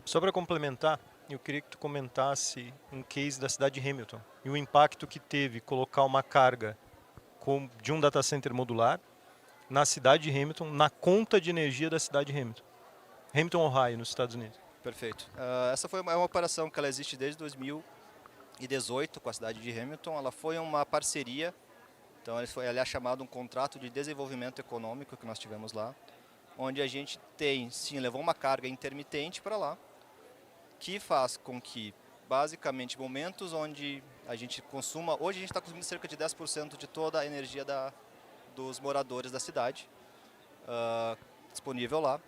Só para complementar, eu queria que tu comentasse um case da cidade de Hamilton e o impacto que teve colocar uma carga de um data center modular na cidade de Hamilton, na conta de energia da cidade de Hamilton. Hamilton, Ohio, nos Estados Unidos. Perfeito. Essa foi uma operação que ela existe desde 2018 com a cidade de Hamilton. Ela foi uma parceria, então ela é chamado um contrato de desenvolvimento econômico que nós tivemos lá, onde a gente levou uma carga intermitente para lá, que faz com que, basicamente, momentos onde a gente consuma, hoje a gente está consumindo cerca de 10% de toda a energia dos moradores da cidade, disponível lá,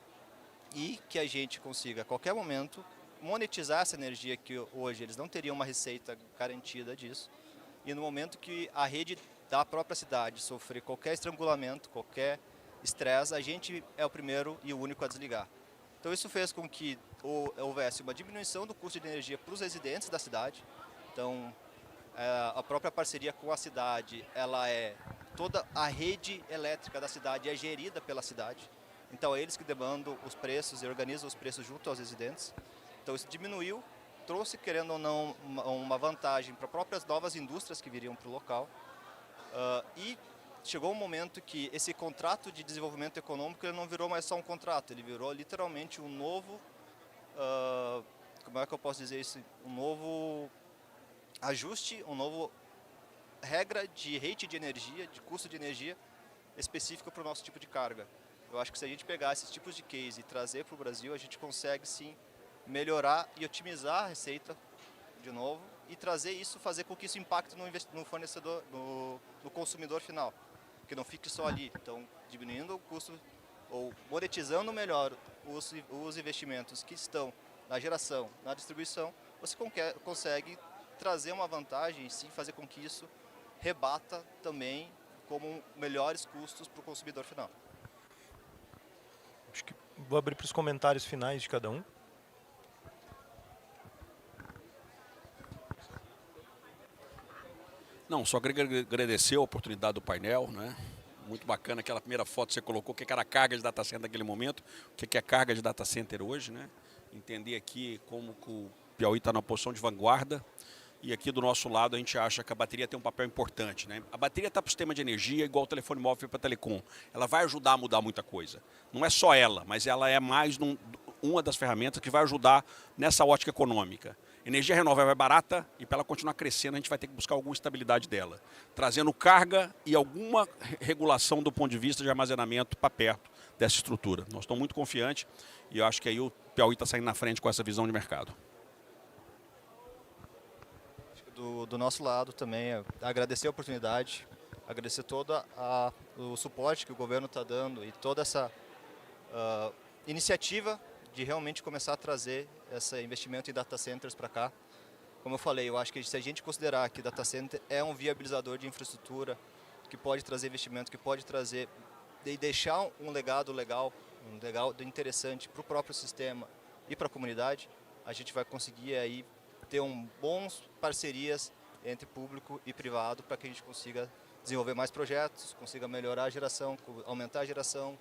e que a gente consiga, a qualquer momento, monetizar essa energia que hoje eles não teriam uma receita garantida disso, e no momento que a rede da própria cidade sofrer qualquer estrangulamento, qualquer estresse, a gente é o primeiro e o único a desligar. Então isso fez com que houvesse uma diminuição do custo de energia para os residentes da cidade. Então a própria parceria com a cidade, toda a rede elétrica da cidade é gerida pela cidade. Então é eles que demandam os preços e organizam os preços junto aos residentes. Então isso diminuiu, trouxe, querendo ou não, uma vantagem para próprias novas indústrias que viriam para o local. E chegou um momento que esse contrato de desenvolvimento econômico ele não virou mais só um contrato, ele virou literalmente um novo, como é que eu posso dizer isso, um novo ajuste, um novo regra de rate de energia, de custo de energia específico para o nosso tipo de carga. Eu acho que se a gente pegar esses tipos de case e trazer para o Brasil, a gente consegue sim melhorar e otimizar a receita de novo e trazer isso, fazer com que isso impacte no fornecedor, no consumidor final, que não fique só ali. Então, diminuindo o custo ou monetizando melhor os investimentos que estão na geração, na distribuição, você consegue trazer uma vantagem e sim fazer com que isso rebata também como melhores custos para o consumidor final. Acho que vou abrir para os comentários finais de cada um. Não, só queria agradecer a oportunidade do painel, né? Muito bacana aquela primeira foto que você colocou, o que era a carga de data center naquele momento, o que é carga de data center hoje, né? Entender aqui como que o Piauí está na posição de vanguarda. E aqui do nosso lado a gente acha que a bateria tem um papel importante, né? A bateria está para o sistema de energia igual o telefone móvel para telecom. Ela vai ajudar a mudar muita coisa. Não é só ela, mas ela é mais uma das ferramentas que vai ajudar nessa ótica econômica. Energia renovável é barata e para ela continuar crescendo a gente vai ter que buscar alguma estabilidade dela. Trazendo carga e alguma regulação do ponto de vista de armazenamento para perto dessa estrutura. Nós estamos muito confiantes e eu acho que aí o Piauí está saindo na frente com essa visão de mercado. Do nosso lado também, agradecer a oportunidade, agradecer todo o suporte que o governo está dando e toda essa iniciativa de realmente começar a trazer esse investimento em data centers para cá. Como eu falei, eu acho que se a gente considerar que data center é um viabilizador de infraestrutura, que pode trazer investimento, que pode trazer e deixar um legado legal, interessante para o próprio sistema e para a comunidade, a gente vai conseguir aí ter bons parcerias entre público e privado para que a gente consiga desenvolver mais projetos, consiga melhorar a geração, aumentar a geração,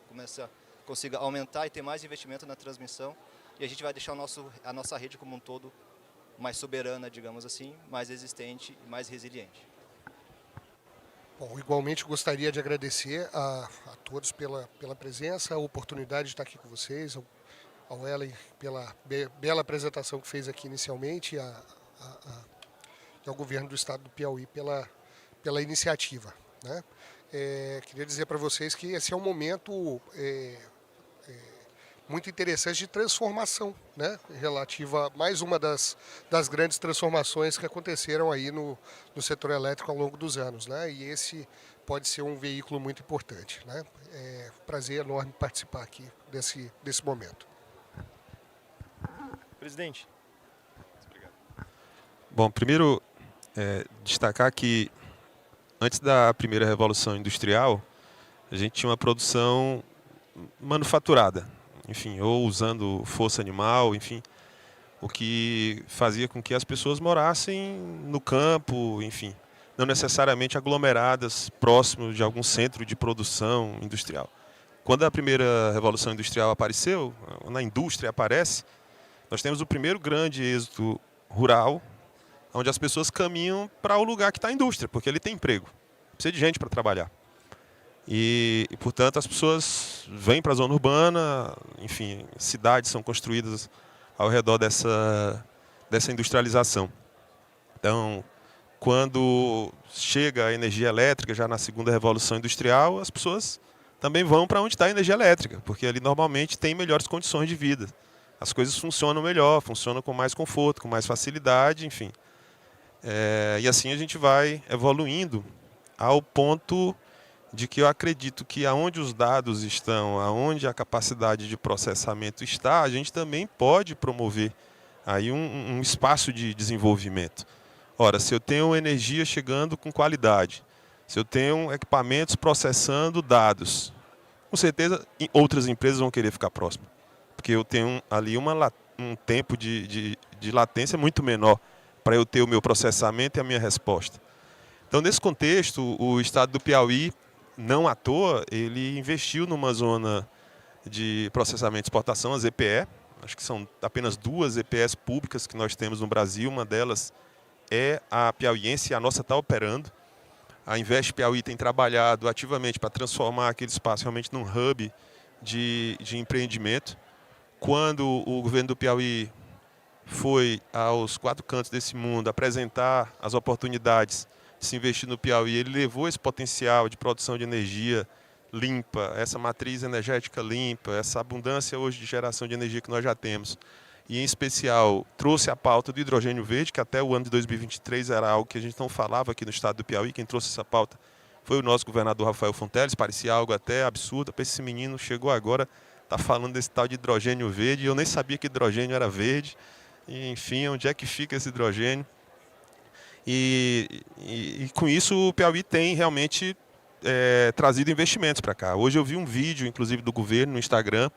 consiga aumentar e ter mais investimento na transmissão e a gente vai deixar a nossa rede como um todo mais soberana, digamos assim, mais resistente e mais resiliente. Bom, igualmente gostaria de agradecer a todos pela presença, a oportunidade de estar aqui com vocês, ao Ellen pela bela apresentação que fez aqui inicialmente e ao governo do estado do Piauí pela iniciativa, né? Queria dizer para vocês que esse é um momento muito interessante de transformação, né? Relativa a mais uma das grandes transformações que aconteceram aí no setor elétrico ao longo dos anos, né? E esse pode ser um veículo muito importante, né? É um prazer enorme participar aqui desse momento. Presidente. Bom, primeiro destacar que antes da primeira Revolução Industrial, a gente tinha uma produção manufaturada, enfim, ou usando força animal, enfim, o que fazia com que as pessoas morassem no campo, enfim, não necessariamente aglomeradas próximo de algum centro de produção industrial. Quando a primeira Revolução Industrial apareceu, na indústria aparece, nós temos o primeiro grande êxodo rural, onde as pessoas caminham para o lugar que está a indústria, porque ele tem emprego, precisa de gente para trabalhar. E, portanto, as pessoas vêm para a zona urbana, enfim, cidades são construídas ao redor dessa industrialização. Então, quando chega a energia elétrica, já na segunda Revolução Industrial, as pessoas também vão para onde está a energia elétrica, porque ali normalmente tem melhores condições de vida. As coisas funcionam melhor, funcionam com mais conforto, com mais facilidade, enfim. E assim a gente vai evoluindo ao ponto de que eu acredito que aonde os dados estão, aonde a capacidade de processamento está, a gente também pode promover aí um espaço de desenvolvimento. Ora, se eu tenho energia chegando com qualidade, se eu tenho equipamentos processando dados, com certeza outras empresas vão querer ficar próximas, porque eu tenho ali um tempo de latência muito menor para eu ter o meu processamento e a minha resposta. Então, nesse contexto, o estado do Piauí, não à toa, ele investiu numa zona de processamento e exportação, a ZPE. Acho que são apenas 2 ZPEs públicas que nós temos no Brasil. Uma delas é a piauiense e a nossa está operando. A Invest Piauí tem trabalhado ativamente para transformar aquele espaço realmente num hub de empreendimento. Quando o governo do Piauí foi aos 4 cantos desse mundo apresentar as oportunidades de se investir no Piauí, ele levou esse potencial de produção de energia limpa, essa matriz energética limpa, essa abundância hoje de geração de energia que nós já temos, e, em especial, trouxe a pauta do hidrogênio verde, que até o ano de 2023 era algo que a gente não falava aqui no estado do Piauí. Quem trouxe essa pauta foi o nosso governador Rafael Fonteles. Parecia algo até absurdo. Esse menino chegou agora, está falando desse tal de hidrogênio verde, e eu nem sabia que hidrogênio era verde. E, enfim, onde é que fica esse hidrogênio? E com isso o Piauí tem realmente trazido investimentos para cá. Hoje eu vi um vídeo, inclusive, do governo no Instagram,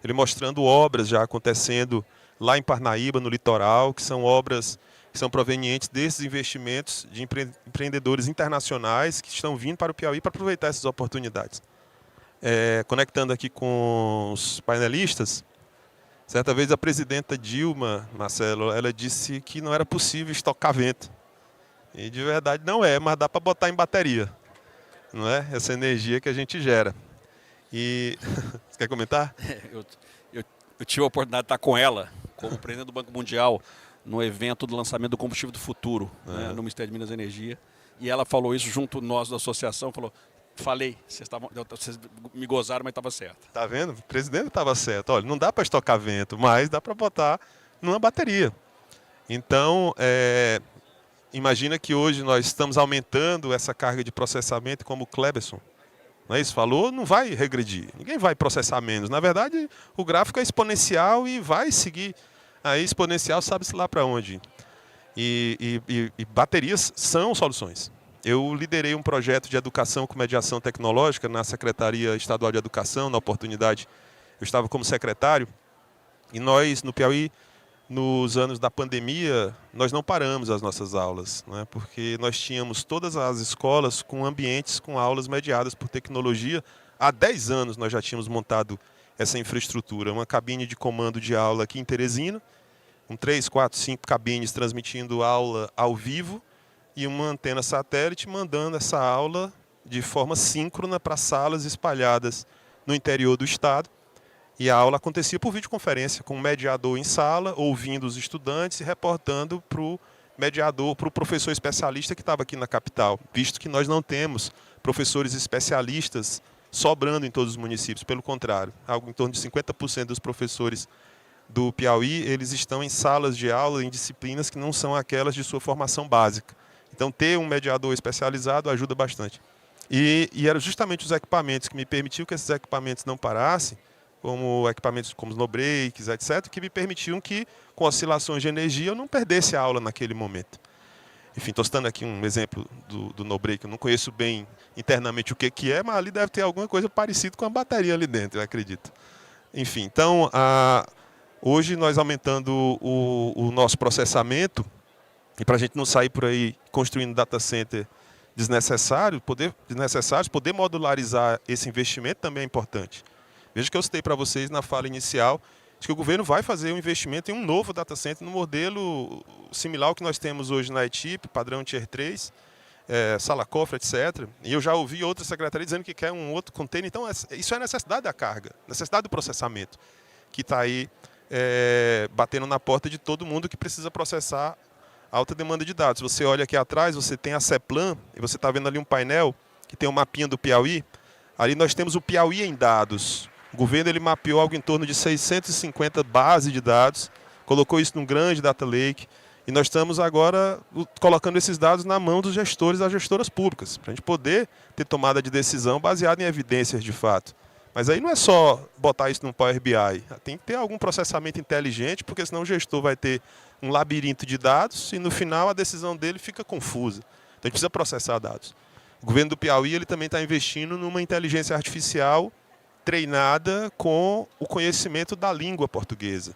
ele mostrando obras já acontecendo lá em Parnaíba, no litoral, que são obras que são provenientes desses investimentos de empreendedores internacionais que estão vindo para o Piauí para aproveitar essas oportunidades. Conectando aqui com os painelistas, certa vez a presidenta Dilma, Marcelo, ela disse que não era possível estocar vento. E de verdade não é, mas dá para botar em bateria, não é? Essa energia que a gente gera. E você quer comentar? Eu tive a oportunidade de estar com ela, como presidente do Banco Mundial, no evento do lançamento do combustível do futuro, né, no Ministério de Minas e Energia. E ela falou isso junto nós da associação, falou, falei, vocês me gozaram, mas estava certo. Tá vendo? O presidente estava certo. Olha, não dá para estocar vento, mas dá para botar numa bateria. Então, imagina que hoje nós estamos aumentando essa carga de processamento, como o Cleberson, não é isso? Falou, não vai regredir. Ninguém vai processar menos. Na verdade, o gráfico é exponencial e vai seguir. Aí exponencial sabe-se lá para onde. E baterias são soluções. Eu liderei um projeto de educação com mediação tecnológica na Secretaria Estadual de Educação. Na oportunidade, eu estava como secretário. E nós, no Piauí, nos anos da pandemia, nós não paramos as nossas aulas, né? Porque nós tínhamos todas as escolas com ambientes, com aulas mediadas por tecnologia. Há 10 anos nós já tínhamos montado essa infraestrutura, uma cabine de comando de aula aqui em Teresina, com 3, 4, 5 cabines transmitindo aula ao vivo e uma antena satélite mandando essa aula de forma síncrona para salas espalhadas no interior do estado. E a aula acontecia por videoconferência, com um mediador em sala, ouvindo os estudantes e reportando para o mediador, para o professor especialista que estava aqui na capital, visto que nós não temos professores especialistas sobrando em todos os municípios. Pelo contrário, algo em torno de 50% dos professores do Piauí, eles estão em salas de aula, em disciplinas que não são aquelas de sua formação básica. Então, ter um mediador especializado ajuda bastante. E eram justamente os equipamentos que me permitiam que esses equipamentos não parassem, como equipamentos como os no-breaks, etc., que me permitiam que, com oscilações de energia, eu não perdesse a aula naquele momento. Enfim, estou citando aqui um exemplo do no-break. Eu não conheço bem internamente o que é, mas ali deve ter alguma coisa parecida com a bateria ali dentro, eu acredito. Enfim, então, hoje nós aumentando o nosso processamento, e para a gente não sair por aí construindo data center desnecessários, poder modularizar esse investimento também é importante. Veja que eu citei para vocês na fala inicial, que o governo vai fazer um investimento em um novo data center no modelo similar ao que nós temos hoje na ETIP, padrão Tier 3, sala-cofre, etc. E eu já ouvi outras secretarias dizendo que quer um outro container. Então, isso é necessidade da carga, necessidade do processamento, que está aí batendo na porta de todo mundo que precisa processar alta demanda de dados. Você olha aqui atrás, você tem a CEPLAN, e você está vendo ali um painel que tem um mapinha do Piauí. Ali nós temos o Piauí em dados. O governo ele mapeou algo em torno de 650 bases de dados, colocou isso num grande data lake, e nós estamos agora colocando esses dados na mão dos gestores, das gestoras públicas, para a gente poder ter tomada de decisão baseada em evidências de fato. Mas aí não é só botar isso no Power BI, tem que ter algum processamento inteligente, porque senão o gestor vai ter um labirinto de dados e no final a decisão dele fica confusa. Então a gente precisa processar dados. O governo do Piauí ele também está investindo numa inteligência artificial treinada com o conhecimento da língua portuguesa.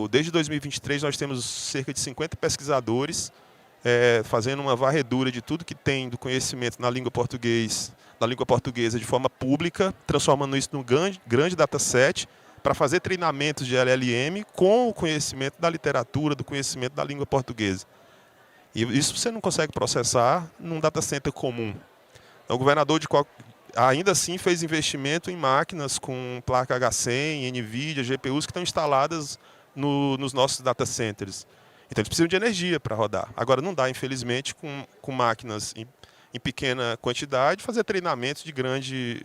Desde 2023 nós temos cerca de 50 pesquisadores fazendo uma varredura de tudo que tem do conhecimento na língua portuguesa de forma pública, transformando isso num grande dataset para fazer treinamentos de LLM com o conhecimento da literatura, do conhecimento da língua portuguesa. E isso você não consegue processar num data center comum. Então, o governador ainda assim fez investimento em máquinas com placa H100, NVIDIA, GPUs que estão instaladas nos nossos data centers. Então eles precisam de energia para rodar. Agora não dá, infelizmente, com máquinas em pequena quantidade, fazer treinamentos de grande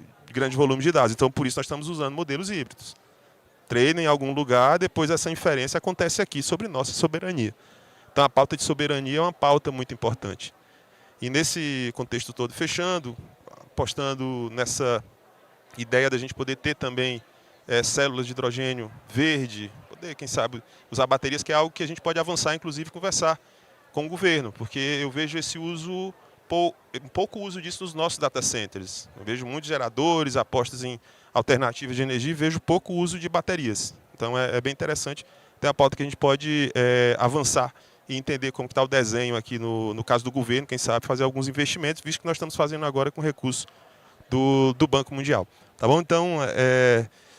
volume de dados. Então por isso nós estamos usando modelos híbridos. treina em algum lugar, depois essa inferência acontece aqui sobre nossa soberania. Então a pauta de soberania é uma pauta muito importante. E nesse contexto todo, fechando, apostando nessa ideia da gente poder ter também células de hidrogênio verde, poder, quem sabe, usar baterias, que é algo que a gente pode avançar, inclusive conversar com o governo, porque eu vejo esse uso, um pouco uso disso nos nossos data centers. Eu vejo muitos geradores, apostas em alternativas de energia e vejo pouco uso de baterias. Então é bem interessante ter a pauta que a gente pode avançar e entender como está o desenho aqui no caso do governo, quem sabe fazer alguns investimentos, visto que nós estamos fazendo agora com recurso do Banco Mundial. Tá bom? Então,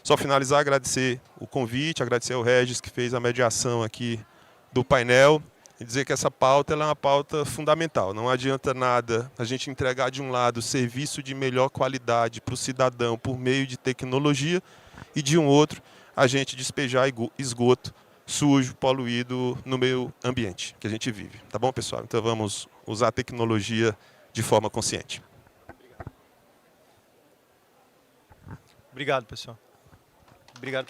só finalizar, agradecer o convite, agradecer ao Regis que fez a mediação aqui do painel e dizer que essa pauta ela é uma pauta fundamental. Não adianta nada a gente entregar de um lado serviço de melhor qualidade para o cidadão por meio de tecnologia e de um outro a gente despejar esgoto sujo, poluído no meio ambiente que a gente vive. Tá bom, pessoal? Então vamos usar a tecnologia de forma consciente. Obrigado, pessoal. Obrigado.